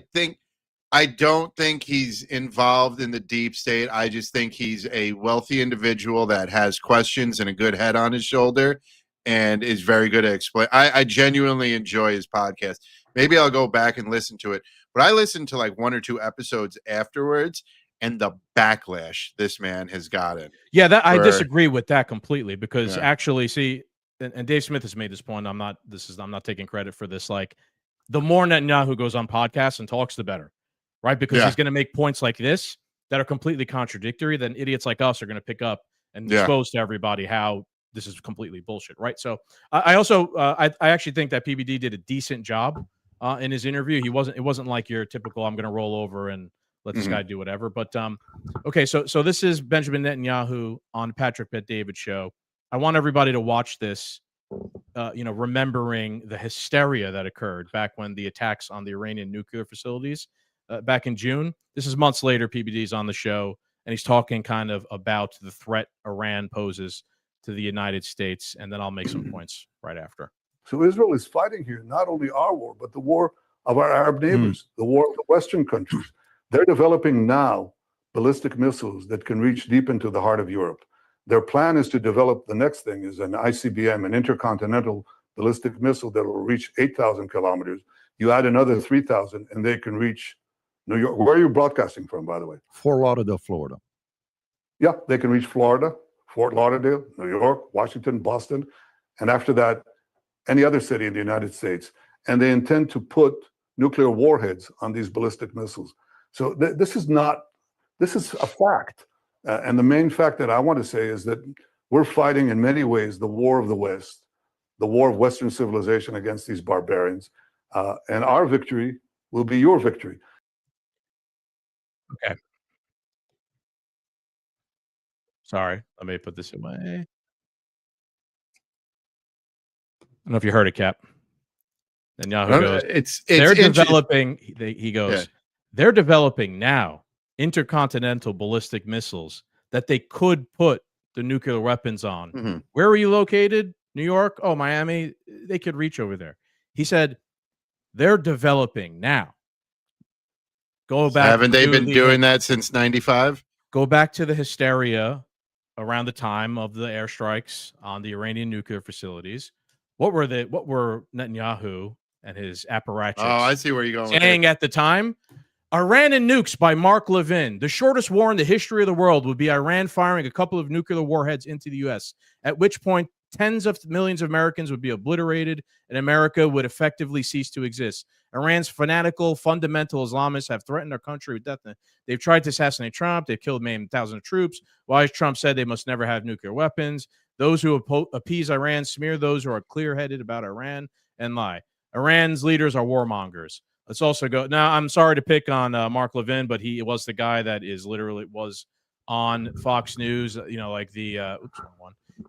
don't think he's involved in the deep state. I just think he's a wealthy individual that has questions and a good head on his shoulder and is very good at explain. I genuinely enjoy his podcast. Maybe I'll go back and listen to it, but I listened to like 1 or 2 episodes afterwards. And the backlash this man has gotten. Yeah, I disagree with that completely because actually, see, and Dave Smith has made this point. I'm not taking credit for this. Like, the more Netanyahu goes on podcasts and talks, the better, right? Because he's going to make points like this that are completely contradictory. Then idiots like us are going to pick up and expose to everybody how this is completely bullshit, right? So I also I actually think that PBD did a decent job in his interview. It wasn't like your typical I'm going to roll over and let this guy do whatever. But okay, so this is Benjamin Netanyahu on Patrick Bet-David show. I want everybody to watch this, remembering the hysteria that occurred back when the attacks on the Iranian nuclear facilities back in June. This is months later. PBD's on the show, and he's talking kind of about the threat Iran poses to the United States, and then I'll make some points right after. So Israel is fighting here not only our war, but the war of our Arab neighbors, the war of the Western countries. They're developing now ballistic missiles that can reach deep into the heart of Europe. Their plan is to develop, the next thing is an ICBM, an intercontinental ballistic missile that will reach 8,000 kilometers. You add another 3,000 and they can reach New York. Where are you broadcasting from, by the way? Fort Lauderdale, Florida. Yeah, they can reach Florida, Fort Lauderdale, New York, Washington, Boston, and after that, any other city in the United States. And they intend to put nuclear warheads on these ballistic missiles. So this is a fact. And the main fact that I want to say is that we're fighting in many ways the war of the West, the war of Western civilization against these barbarians. And our victory will be your victory. Okay. Sorry, let me put this away. I don't know if you heard it, Cap. And Yahoo goes, they're developing, he goes, they're developing now intercontinental ballistic missiles that they could put the nuclear weapons on. Mm-hmm. Where are you located? New York? Oh, Miami? They could reach over there. He said, they're developing now. Go back. Haven't they been doing that since 95? Go back to the hysteria around the time of the airstrikes on the Iranian nuclear facilities. What were Netanyahu and his apparatchiks I see where you're going saying at the time? Iran and Nukes by Mark Levin. The shortest war in the history of the world would be Iran firing a couple of nuclear warheads into the U.S., at which point tens of millions of Americans would be obliterated and America would effectively cease to exist. Iran's fanatical, fundamental Islamists have threatened our country with death. They've tried to assassinate Trump. They've killed thousands of troops. Why has Trump said they must never have nuclear weapons? Those who appease Iran smear those who are clear-headed about Iran and lie. Iran's leaders are warmongers. Let's also go. Now, I'm sorry to pick on Mark Levin, but he was the guy that was on Fox News, like the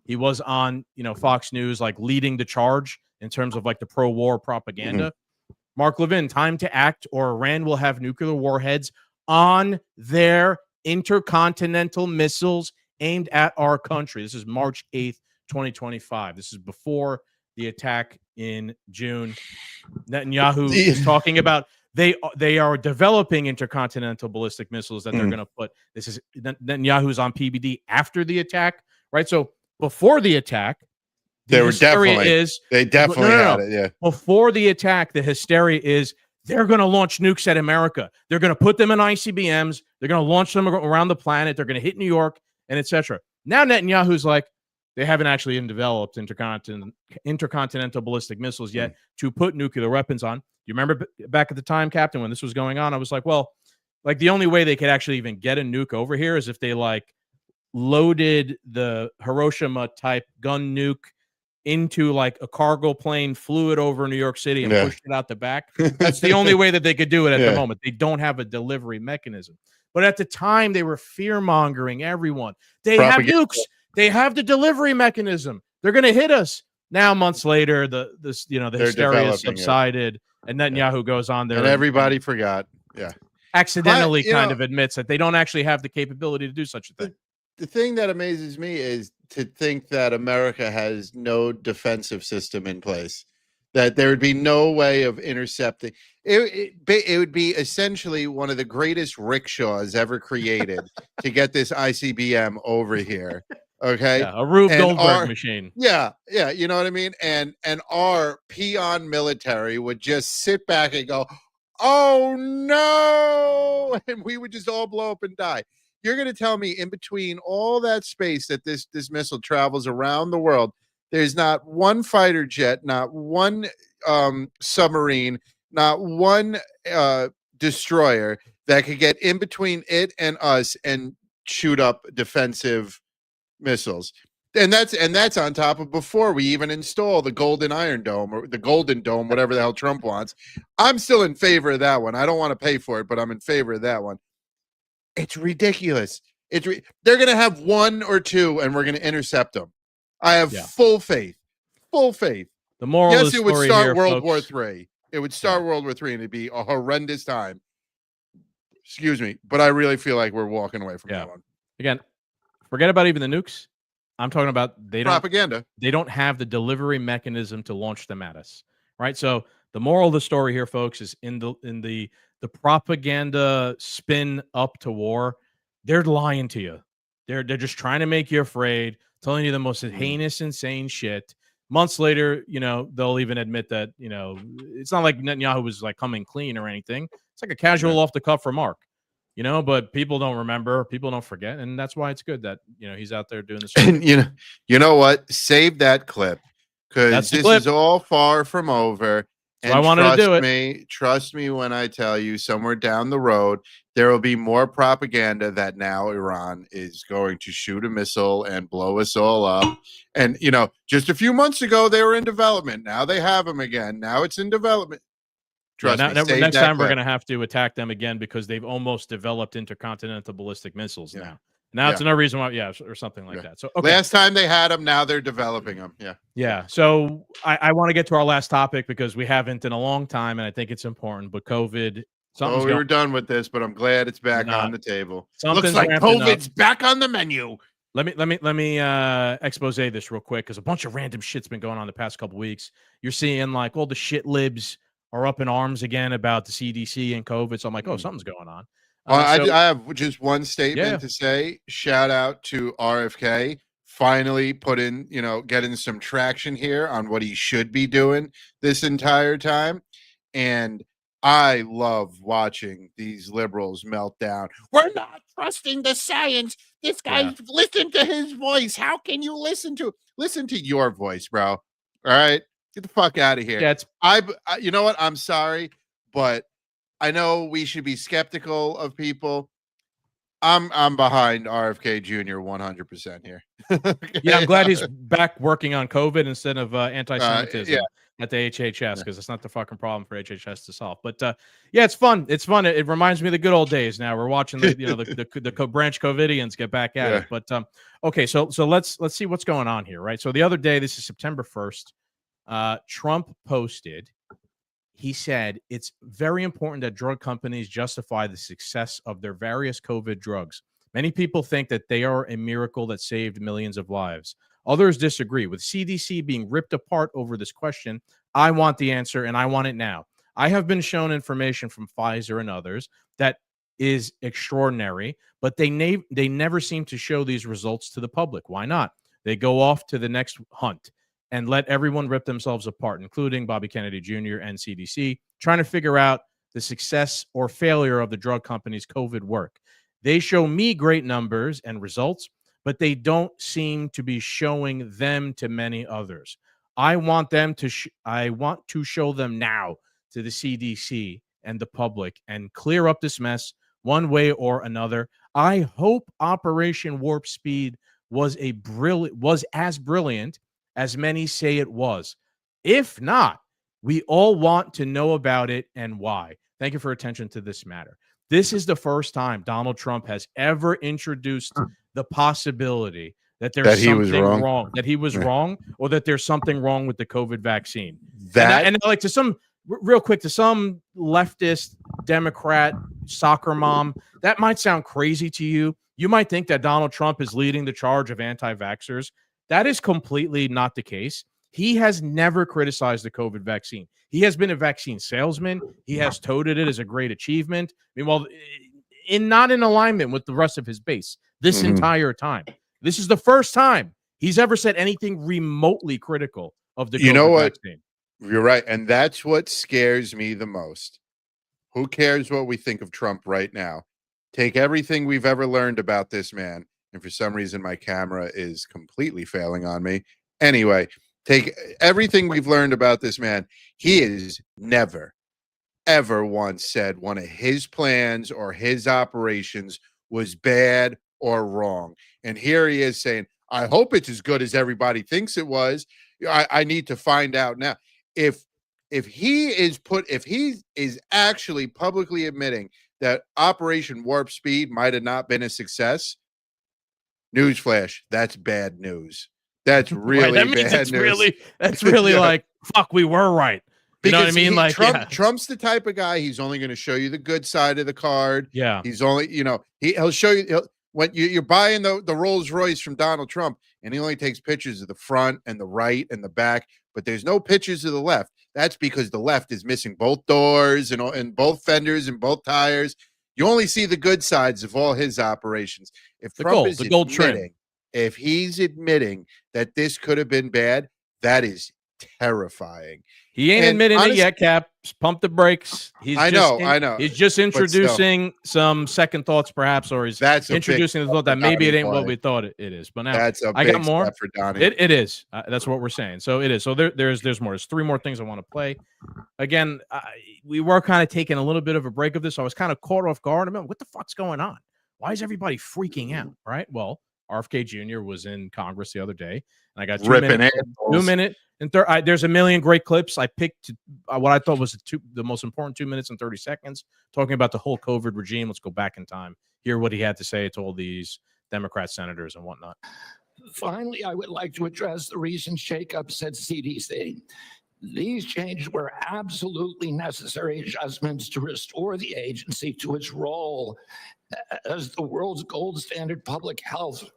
he was on, Fox News, like leading the charge in terms of like the pro-war propaganda. Mm-hmm. Mark Levin, time to act or Iran will have nuclear warheads on their intercontinental missiles aimed at our country. This is March 8th, 2025. This is before the attack in June. Netanyahu is talking about They are developing intercontinental ballistic missiles that they're going to put. This is Netanyahu's on PBD after the attack, right? So before the attack, they definitely had it. Yeah. Before the attack, the hysteria is they're going to launch nukes at America. They're going to put them in ICBMs. They're going to launch them around the planet. They're going to hit New York and etc. Now Netanyahu's like, they haven't actually even developed intercontinental ballistic missiles yet to put nuclear weapons on. You remember back at the time, Captain, when this was going on, I was like, well, like the only way they could actually even get a nuke over here is if they like loaded the Hiroshima type gun nuke into like a cargo plane, flew it over New York City and pushed it out the back. That's the only way that they could do it at the moment. They don't have a delivery mechanism. But at the time, they were fear-mongering everyone. They have nukes. They have the delivery mechanism. They're going to hit us. Now, months later, the hysteria subsided, and Netanyahu goes on there. And everybody forgot. Yeah. Accidentally kind of admits that they don't actually have the capability to do such a thing. The thing that amazes me is to think that America has no defensive system in place, that there would be no way of intercepting. It would be essentially one of the greatest rickshaws ever created to get this ICBM over here. Okay. Yeah, a Rube Goldberg machine. Yeah. Yeah. You know what I mean? And our peon military would just sit back and go, oh no. And we would just all blow up and die. You're going to tell me in between all that space that this missile travels around the world, there's not one fighter jet, not one submarine, not one destroyer that could get in between it and us and shoot up defensive missiles. And that's on top of before we even install the Golden Iron Dome or the Golden Dome, whatever the hell Trump wants. I'm still in favor of that one. I don't want to pay for it, but I'm in favor of that one. It's ridiculous. They're going to have one or two, and we're going to intercept them. I have full faith. Full faith. The moral yes, it would start here, World folks. War III. It would start World War III, and it'd be a horrendous time. Excuse me, but I really feel like we're walking away from that one. Again, forget about even the nukes. I'm talking about propaganda. They don't have the delivery mechanism to launch them at us, right? So the moral of the story here, folks, is in the propaganda spin up to war. They're lying to you. They're just trying to make you afraid, telling you the most heinous, insane shit. Months later, they'll even admit that, it's not like Netanyahu was like coming clean or anything. It's like a casual off the cuff remark, but people don't remember, people don't forget. And that's why it's good that, he's out there doing this. And you know what? Save that clip because this is all far from over. And I wanted to do it. Trust me when I tell you, somewhere down the road, there will be more propaganda that now Iran is going to shoot a missile and blow us all up. And, just a few months ago, they were in development. Now they have them again. Now it's in development. Trust me. Next time we're going to have to attack them again because they've almost developed intercontinental ballistic missiles now. Now it's another reason why, or something like that. So last time they had them, now they're developing them. Yeah. So I want to get to our last topic because we haven't in a long time, and I think it's important. But COVID, we were done with this, but I'm glad it's back on the table. Looks like COVID's back on the menu. Let me expose this real quick because a bunch of random shit's been going on the past couple weeks. You're seeing like all the shit libs are up in arms again about the CDC and COVID. So I'm like, oh, something's going on. I have just one statement to say. Shout out to RFK. Finally getting some traction here on what he should be doing this entire time. And I love watching these liberals melt down. We're not trusting the science. This guy, listen to his voice. How can you listen to your voice, bro? All right. Get the fuck out of here. Yeah, you know what? I'm sorry, but I know we should be skeptical of people. I'm behind RFK Jr. 100% here. Yeah, I'm glad he's back working on COVID instead of anti-Semitism at the HHS because it's not the fucking problem for HHS to solve. But it's fun. It's fun. It reminds me of the good old days. Now we're watching the branch COVIDians get back at it. But okay, so let's see what's going on here, right? So the other day, this is September 1st. Trump posted. He said it's very important that drug companies justify the success of their various COVID drugs. Many people think that they are a miracle that saved millions of lives. Others disagree. With CDC being ripped apart over this question, I want the answer and I want it now. I have been shown information from Pfizer and others that is extraordinary, but they never seem to show these results to the public. Why not? They go off to the next hunt and let everyone rip themselves apart, including Bobby Kennedy Jr. and CDC, trying to figure out the success or failure of the drug company's COVID work. They show me great numbers and results, but they don't seem to be showing them to many others. I want them to I want to show them now to the CDC and the public and clear up this mess one way or another. I hope Operation Warp Speed was as brilliant as many say it was. If not, we all want to know about it and why. Thank you for attention to this matter. This is the first time Donald Trump has ever introduced the possibility that there's something wrong, that he was wrong, or that there's something wrong with the COVID vaccine. And like to some real quick, to some leftist Democrat soccer mom, that might sound crazy to you. You might think that Donald Trump is leading the charge of anti-vaxxers. That is completely not the case. He has never criticized the COVID vaccine. He has been a vaccine salesman. He has touted it as a great achievement. Meanwhile, not in alignment with the rest of his base this entire time. This is the first time he's ever said anything remotely critical of the COVID vaccine. You're right. And that's what scares me the most. Who cares what we think of Trump right now? Take everything we've ever learned about this man. And for some reason, my camera is completely failing on me. Anyway, take everything we've learned about this man. He has never, ever once said one of his plans or his operations was bad or wrong. And here he is saying, I hope it's as good as everybody thinks it was. I need to find out now. If he is actually publicly admitting that Operation Warp Speed might have not been a success, newsflash, that's bad news. That's really that means bad it's news. That's really like, fuck, we were right. You know what I mean? Like Trump's the type of guy, he's only going to show you the good side of the card. Yeah. He's only, he'll show you when you're buying the Rolls Royce from Donald Trump, and he only takes pictures of the front and the right and the back, but there's no pictures of the left. That's because the left is missing both doors and both fenders and both tires. You only see the good sides of all his operations. If Trump is admitting, if he's admitting that this could have been bad, that is terrifying. He ain't admitting it yet, Cap. Pump the brakes. I know. He's just introducing some second thoughts, perhaps, or he's introducing the thought that maybe it ain't what we thought it is. But now I got more. For Donnie. It is. That's what we're saying. So it is. So there's more. There's three more things I want to play. Again, we were kind of taking a little bit of a break of this. So I was kind of caught off guard. I mean, what the fuck's going on? Why is everybody freaking out? Right. Well, RFK Jr. was in Congress the other day, and I got 2 minutes and there's a million great clips. I picked what I thought was the most important 2 minutes and 30 seconds, talking about the whole COVID regime. Let's go back in time, hear what he had to say to all these Democrat senators and whatnot. Finally, I would like to address the recent shakeups at CDC. These changes were absolutely necessary adjustments to restore the agency to its role as the world's gold standard public health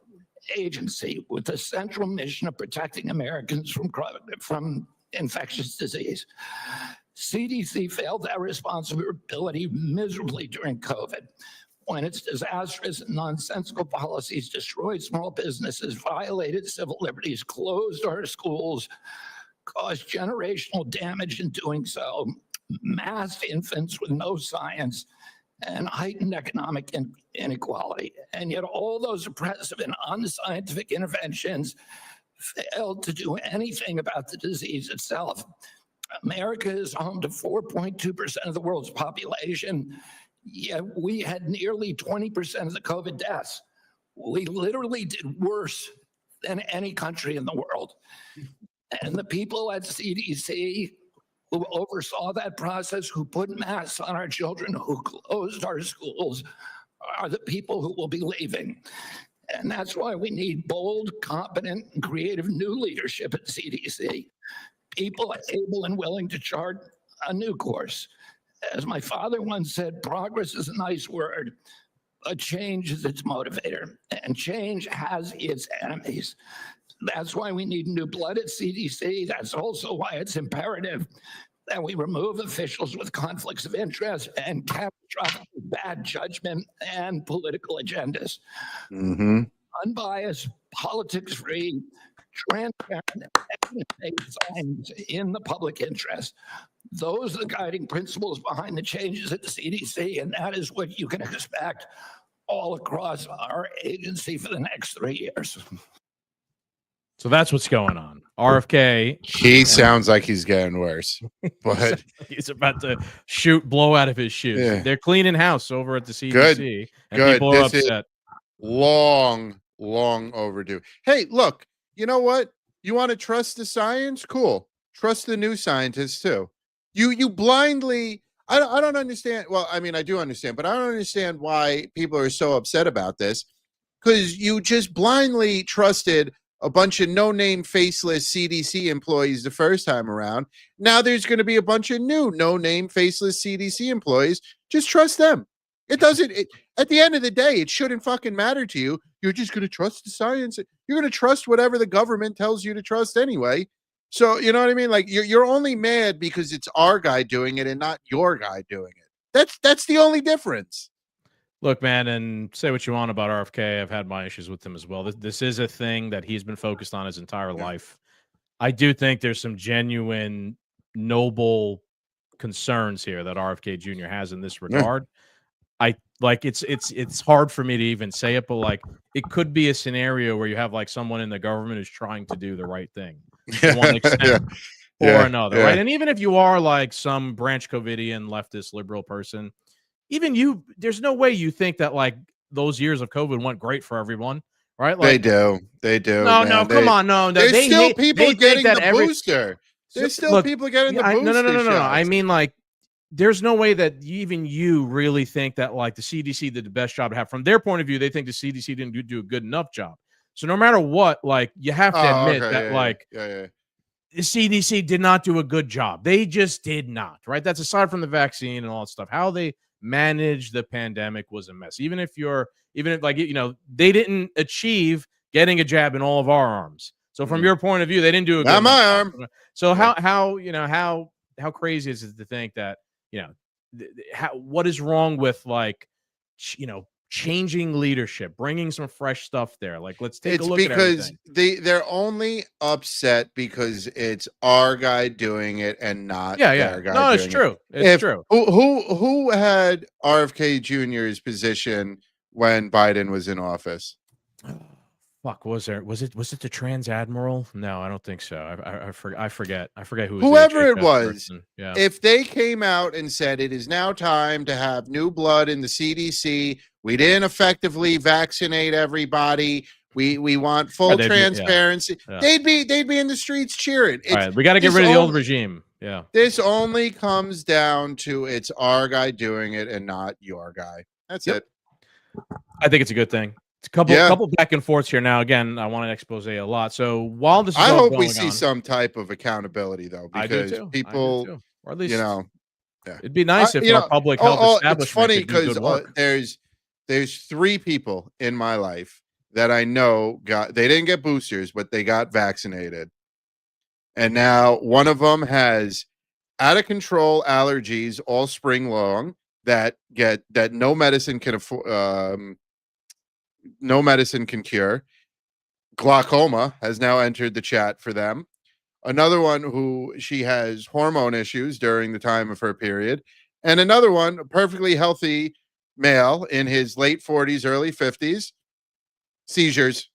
agency with the central mission of protecting Americans from infectious disease. CDC failed that responsibility miserably during COVID, when its disastrous and nonsensical policies destroyed small businesses, violated civil liberties, closed our schools, caused generational damage in doing so, massed infants with no science, and heightened economic inequality. And yet all those oppressive and unscientific interventions failed to do anything about the disease itself. America is home to 4.2% of the world's population, yet we had nearly 20% of the COVID deaths. We literally did worse than any country in the world. And the people at CDC who oversaw that process, who put masks on our children, who closed our schools, are the people who will be leaving. And that's why we need bold, competent, and creative new leadership at CDC. People able and willing to chart a new course. As my father once said, progress is a nice word, but change is its motivator, and change has its enemies. That's why we need new blood at CDC. That's also why it's imperative that we remove officials with conflicts of interest and catastrophic bad judgment and political agendas. Mm-hmm. Unbiased, politics-free, transparent, evidence-based signs in the public interest. Those are the guiding principles behind the changes at the CDC, and that is what you can expect all across our agency for the next 3 years. So that's what's going on. RFK. He sounds like he's getting worse, but he's about to blow out of his shoes. Yeah. They're cleaning house over at the CDC. Good. And Good. people are This is upset. long overdue. Hey, look, you know what? You want to trust the science? Cool. Trust the new scientists too. You blindly, I don't understand. Well, I mean, I do understand, but I don't understand why people are so upset about this, because you just blindly trusted a bunch of no-name, faceless CDC employees the first time around. Now there's going to be a bunch of new no-name, faceless CDC employees. Just trust them. It doesn't, at the end of the day, it shouldn't fucking matter to you. You're just going to trust the science. You're going to trust whatever the government tells you to trust anyway. So, you know what I mean? Like, you're only mad because it's our guy doing it and not your guy doing it. That's the only difference. Look, man, and say what you want about RFK. I've had my issues with him as well. This is a thing that he's been focused on his entire life. I do think there's some genuine, noble concerns here that RFK Jr. has in this regard. I like it's hard for me to even say it, but like it could be a scenario where you have like someone in the government who's trying to do the right thing to one extent or another, right? And even if you are like some branch Covidian leftist liberal person, even you, there's no way you think that like those years of COVID went great for everyone, right? Like, They do. No, man. come on, no. There's still hate, people getting the booster. There's still look, people getting the booster. No. I mean, like, there's no way that even you really think that like the CDC did the best job to have. From their point of view, they think the CDC didn't do a good enough job. So no matter what, like you have to admit that the CDC did not do a good job. They just did not, right? That's aside from the vaccine and all that stuff. How they managed the pandemic was a mess. Even if like, you know, they didn't achieve getting a jab in all of our arms. So from your point of view, they didn't do a good Not my job. arm. So how crazy is it to think that, you know, what is wrong with like, you know, changing leadership, bringing some fresh stuff there? Like, let's take a look at everything. Because they're only upset because it's our guy doing it and not their guy. No, it's true. It's true. Who had RFK Jr.'s position when Biden was in office? Fuck, was it the Trans Admiral? No, I don't think so. I forget who. Whoever it was. Person. Yeah. If they came out and said it is now time to have new blood in the CDC, we didn't effectively vaccinate everybody. We want full transparency. They'd be in the streets cheering. All right, we got to get rid of the old regime. Yeah. This only comes down to it's our guy doing it and not your guy. That's it. I think it's a good thing. It's a couple back and forths here. Now, again, I want to expose a lot. So while this is I hope going we see on, some type of accountability, though, because people, or at least, you know, it'd be nice if our public health establishment. It's funny because there's 3 people in my life that I know they didn't get boosters, but they got vaccinated, and now one of them has out of control allergies all spring long that no medicine can afford. No medicine can cure. Glaucoma has now entered the chat for them. Another one who she has hormone issues during the time of her period. And another one, a perfectly healthy male in his late 40s, early 50s. Seizures,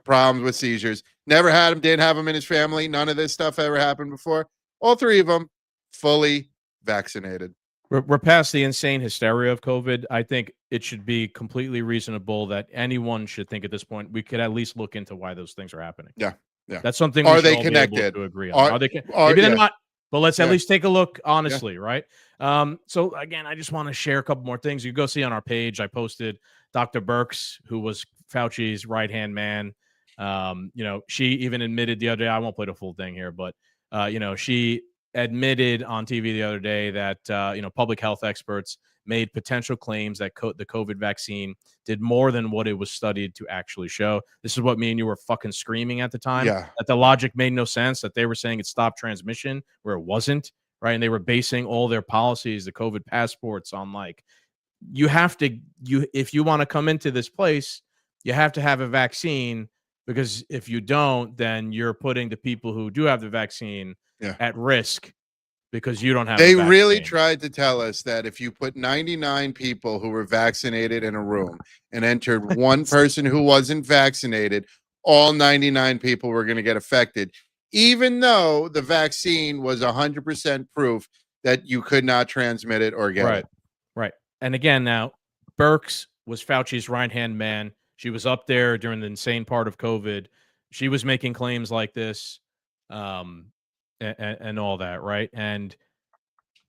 problems with seizures. Never had them, didn't have them in his family. None of this stuff ever happened before. All 3 of them fully vaccinated. We're past the insane hysteria of COVID. I think it should be completely reasonable that anyone should think at this point we could at least look into why those things are happening. Yeah. That's something. Are we they all connected? Be able to agree on. Are they? Maybe they're not. But let's at least take a look honestly, right? So again, I just want to share a couple more things. You go see on our page. I posted Dr. Birx, who was Fauci's right-hand man. You know, she even admitted the other day. I won't play the full thing here, but you know, she admitted on TV the other day that you know, public health experts made potential claims that the COVID vaccine did more than what it was studied to actually show. This is what me and you were fucking screaming at the time. Yeah. That the logic made no sense, that they were saying it stopped transmission where it wasn't, right? And they were basing all their policies, the COVID passports, on like, if you want to come into this place, you have to have a vaccine, because if you don't, then you're putting the people who do have the vaccine at risk because you don't have They a vaccine. really tried to tell us that if you put 99 people who were vaccinated in a room and entered one person who wasn't vaccinated, all 99 people were going to get affected, even though the vaccine was 100% proof that you could not transmit it or get it. Right. And again, now, Birx was Fauci's right-hand man. She was up there during the insane part of COVID. She was making claims like this, and all that, right? And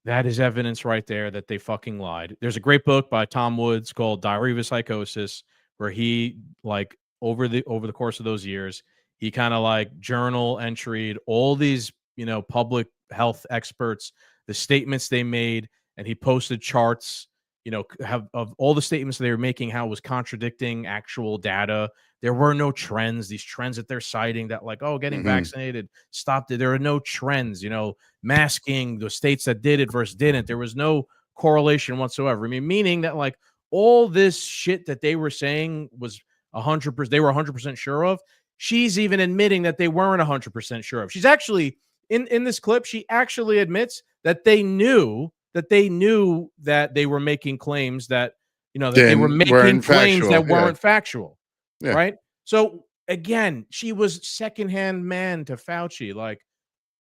that is evidence right there that they fucking lied. There's a great book by Tom Woods called Diary of a Psychosis, where he, like, over the course of those years, he kind of like journal enteried all these, public health experts, the statements they made, and he posted charts, of all the statements they were making, how it was contradicting actual data. There were no trends. These trends that they're citing that, like, oh, getting vaccinated stopped it. There are no trends, masking, the states that did it versus didn't. There was no correlation whatsoever. I mean, meaning that, like, all this shit that they were saying was 100%, they were 100% sure of. She's even admitting that they weren't 100% sure of. She's actually, in this clip, she actually admits that they knew that they were making claims that, that they were making claims that weren't factual. Yeah. Right. So again, she was secondhand man to Fauci. Like,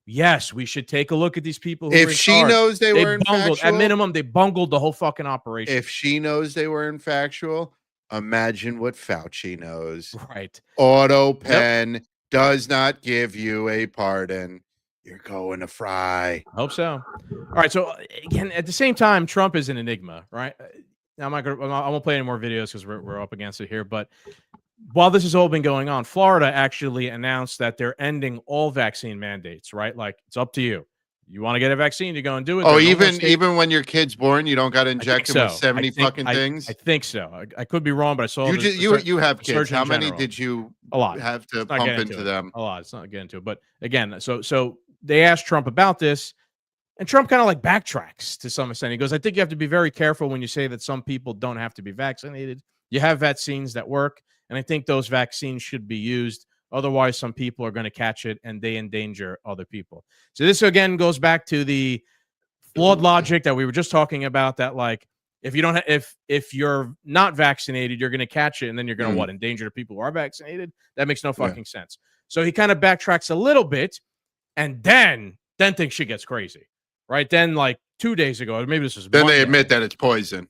yes, we should take a look at these people. Who If she knows they were bungled, factual, at minimum, they bungled the whole fucking operation. If she knows they were factual, imagine what Fauci knows. Right. Auto pen does not give you a pardon. You're going to fry. Hope so. All right. So again, at the same time, Trump is an enigma, right? Now I won't play any more videos because we're up against it here. But while this has all been going on, Florida actually announced that they're ending all vaccine mandates, right? Like, it's up to you. You want to get a vaccine, you go and do it. Oh, even when your kid's born, you don't got to inject him with 70 fucking things? I think so. I could be wrong, but I saw you have kids. How many did you have to pump into them? A lot. It's not getting to it. But again, so they asked Trump about this, and Trump kind of like backtracks to some extent. He goes, I think you have to be very careful when you say that some people don't have to be vaccinated. You have vaccines that work, and I think those vaccines should be used. Otherwise, some people are going to catch it, and they endanger other people. So this, again, goes back to the flawed logic that we were just talking about, that, like, if you don't if you're not vaccinated, you're going to catch it, and then you're going to endanger the people who are vaccinated. That makes no fucking sense. So he kind of backtracks a little bit, and then things shit gets crazy, right? Then, like 2 days ago, maybe this was Monday, they admit that it's poison.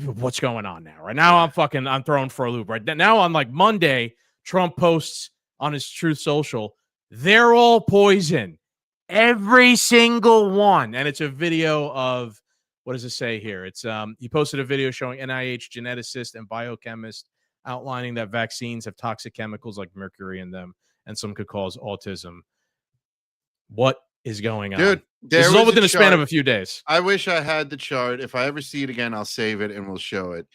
What's going on now? Right now, I'm thrown for a loop. Right now, on like Monday, Trump posts on his Truth Social, they're all poison, every single one, and it's a video of, what does it say here? It's he posted a video showing NIH geneticist and biochemist outlining that vaccines have toxic chemicals like mercury in them, and some could cause autism. What is going on? Dude, this is all within a span of a few days. I wish I had the chart. If I ever see it again, I'll save it and we'll show it.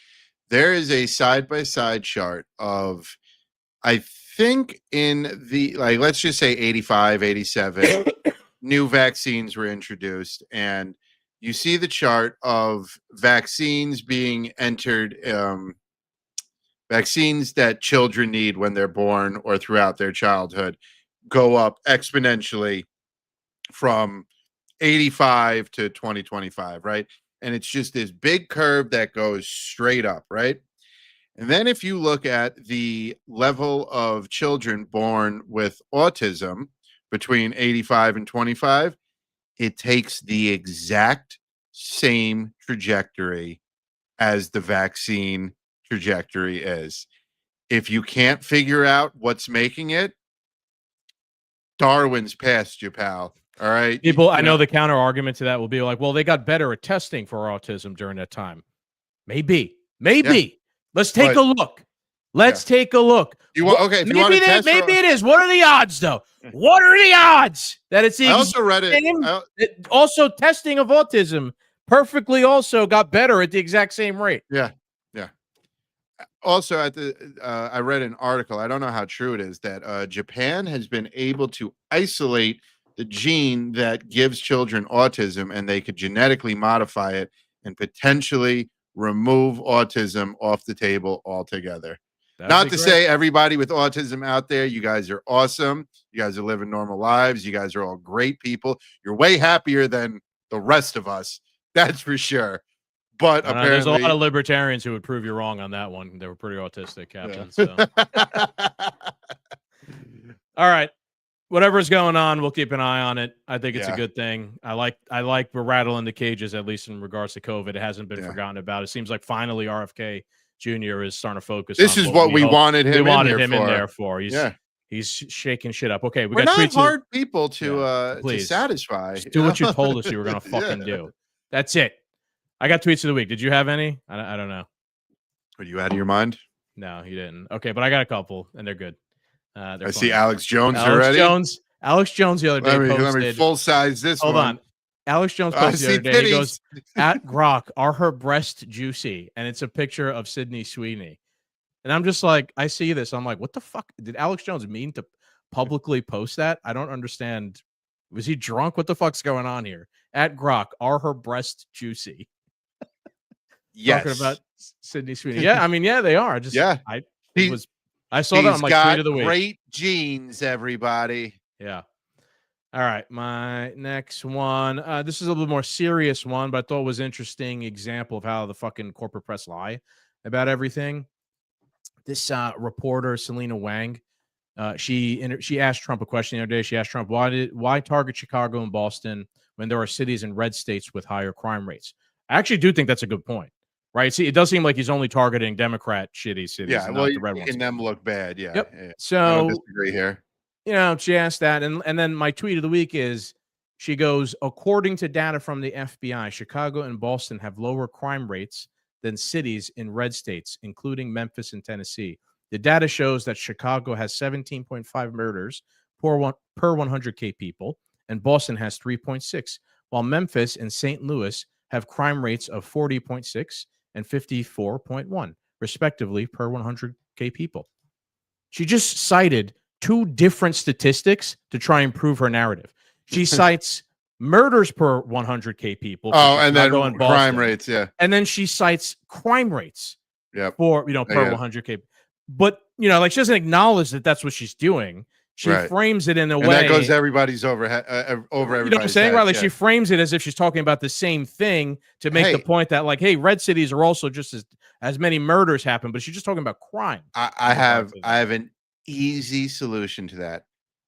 There is a side-by-side chart of, I think in the, like, let's just say 85, 87, new vaccines were introduced. And you see the chart of vaccines being entered, vaccines that children need when they're born or throughout their childhood go up exponentially from 85 to 2025, right? And it's just this big curve that goes straight up, right? And then if you look at the level of children born with autism between 85 and 25, it takes the exact same trajectory as the vaccine trajectory is. If you can't figure out what's making it, Darwin's past you, pal. All right. People, I know the counter argument to that will be like, well, they got better at testing for autism during that time. Maybe. Yeah. Let's take a look. Let's take a look. You want, okay, if you want to test maybe it is. What are the odds, though? What are the odds that it's the I also read it. Also, testing of autism perfectly also got better at the exact same rate. Yeah. Also, I read an article, I don't know how true it is, that Japan has been able to isolate the gene that gives children autism, and they could genetically modify it and potentially remove autism off the table altogether. Not to say everybody with autism out there, you guys are awesome. You guys are living normal lives. You guys are all great people. You're way happier than the rest of us. That's for sure. But apparently, there's a lot of libertarians who would prove you wrong on that one. They were pretty autistic, Captain. So. All right. Whatever's going on, we'll keep an eye on it. I think it's a good thing. I like we're rattling the cages, at least in regards to COVID. It hasn't been forgotten about. It seems like finally RFK Jr. is starting to focus. This is what we wanted him. We wanted him in there for. He's shaking shit up. Okay, we're got not hard people to satisfy. Just do what you told us you were gonna fucking do. That's it. I got tweets of the week. Did you have any? I don't know. Are you out of your mind? No, he didn't. Okay, but I got a couple, and they're good. I see Alex Jones already. Alex Jones the other day posted. Let me full size this Hold one. on. Alex Jones posted the other day. He goes, at Grok, are her breasts juicy? And it's a picture of Sydney Sweeney. And I'm just like, I see this. I'm like, what the fuck? Did Alex Jones mean to publicly post that? I don't understand. Was he drunk? What the fuck's going on here? At Grok, are her breasts juicy? Yes. Talking about Sydney Sweeney. Yeah, I mean, yeah, they are. I saw that on my tweet of the week. Great genes, everybody. Yeah. All right. My next one. This is a little more serious one, but I thought it was an interesting example of how the fucking corporate press lie about everything. This reporter, Selena Wang, she asked Trump a question the other day. She asked Trump, why target Chicago and Boston when there are cities in red states with higher crime rates? I actually do think that's a good point. Right. See, it does seem like he's only targeting Democrat shitty cities. Yeah, and well, not the red ones. making them look bad. Yeah. Yep. Yeah. So I don't disagree here. She asked that, and then my tweet of the week is, she goes, according to data from the FBI, Chicago and Boston have lower crime rates than cities in red states, including Memphis and Tennessee. The data shows that Chicago has 17.5 murders per 100K people, and Boston has 3.6, while Memphis and St. Louis have crime rates of 40.6 and 54.1, respectively, per 100K people. She just cited two different statistics to try and prove her narrative. She cites murders per 100K people. And then crime rates, and then she cites crime rates. For per 100K. But she doesn't acknowledge that that's what she's doing. She frames it in a way that goes everybody's over everybody's. You know what I'm saying, right? Like she frames it as if she's talking about the same thing to make the point that, like, hey, red cities are also just as many murders happen, but she's just talking about crime. I have an easy solution to that.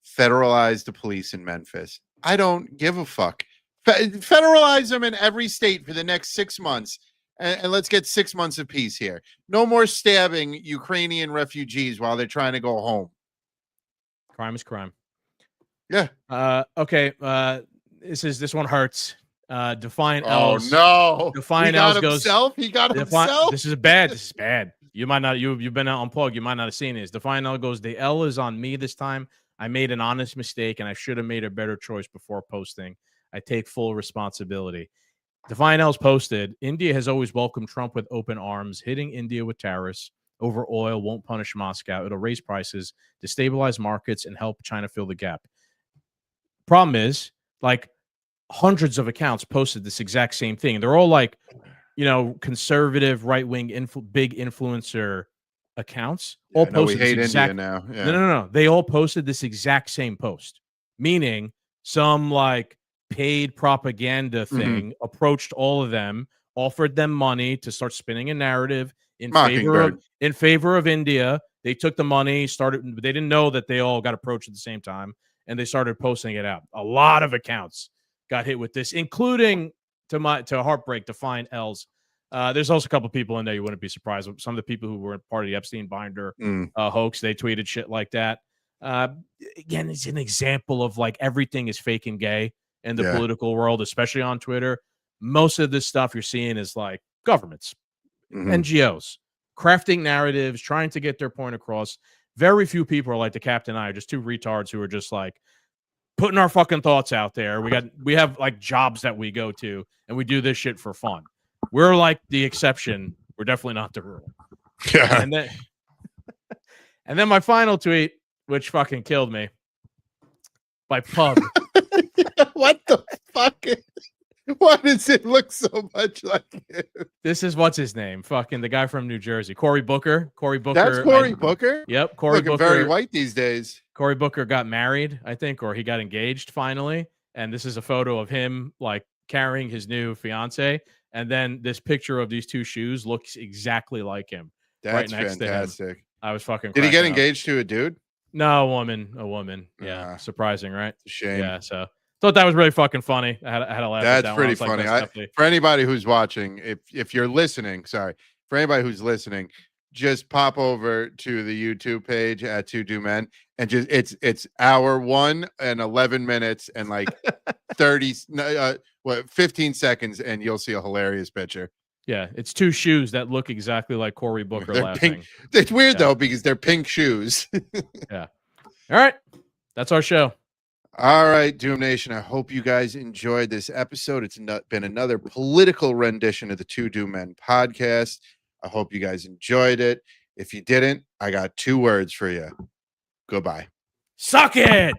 Federalize the police in Memphis. I don't give a fuck. Federalize them in every state for the next 6 months. And let's get 6 months of peace here. No more stabbing Ukrainian refugees while they're trying to go home. Crime is crime. Yeah. Okay. This one hurts. Defiant Oh L's. no. Defiant L's goes. He got himself. This is bad. This is bad. You might not. You've been out unplugged. You might not have seen this. Defiant L goes. The L is on me this time. I made an honest mistake, and I should have made a better choice before posting. I take full responsibility. Defiant L's posted. India has always welcomed Trump with open arms. Hitting India with tariffs over oil won't punish Moscow. It'll raise prices, destabilize markets, and help China fill the gap. Problem is, like, hundreds of accounts posted this exact same thing. They're all like, conservative, right-wing, big influencer accounts. All posted we hate India now. Yeah. No. They all posted this exact same post, meaning some like paid propaganda thing approached all of them, offered them money to start spinning a narrative in favor of India. They took the money, they didn't know that they all got approached at the same time, and they started posting it out. A lot of accounts got hit with this, including to heartbreak, Defiant L's. There's also a couple people in there you wouldn't be surprised. Some of the people who were part of the Epstein binder hoax, they tweeted shit like that. Again, it's an example of like everything is fake and gay in the political world, especially on Twitter. Most of this stuff you're seeing is like governments, NGOs, crafting narratives, trying to get their point across. Very few people are like the Captain and I, are just two retards who are just like putting our fucking thoughts out there. We have like jobs that we go to, and we do this shit for fun. We're like the exception. We're definitely not the rule. Yeah. And then my final tweet, which fucking killed me, by Pug. What the fuck? Why does it look so much like him? This is what's his name? Fucking the guy from New Jersey, Cory Booker. Cory Booker. That's Cory Booker. Yep, Cory Looking Booker. very white these days. Cory Booker got married, I think, or he got engaged finally. And this is a photo of him like carrying his new fiance. And then this picture of these two shoes looks exactly like him. That's right next fantastic. To him. I was fucking. Did he get up. engaged to a dude? No, a woman. Yeah, surprising, right? It's a shame. Yeah, so thought that was really fucking funny. I had a laugh. That's at that pretty one. funny. For anybody who's watching, if you're listening, for anybody who's listening, just pop over to the YouTube page at Two Do Men and just it's hour 1 and 11 minutes and like 15 seconds, and you'll see a hilarious picture. Yeah, it's two shoes that look exactly like Cory Booker laughing. Pink. It's weird though because they're pink shoes. Yeah. All right, that's our show. All right, Doom Nation. I hope you guys enjoyed this episode. It's been another political rendition of the Two Doom Men podcast. I hope you guys enjoyed it. If you didn't, I got 2 words for you. Goodbye. Suck it.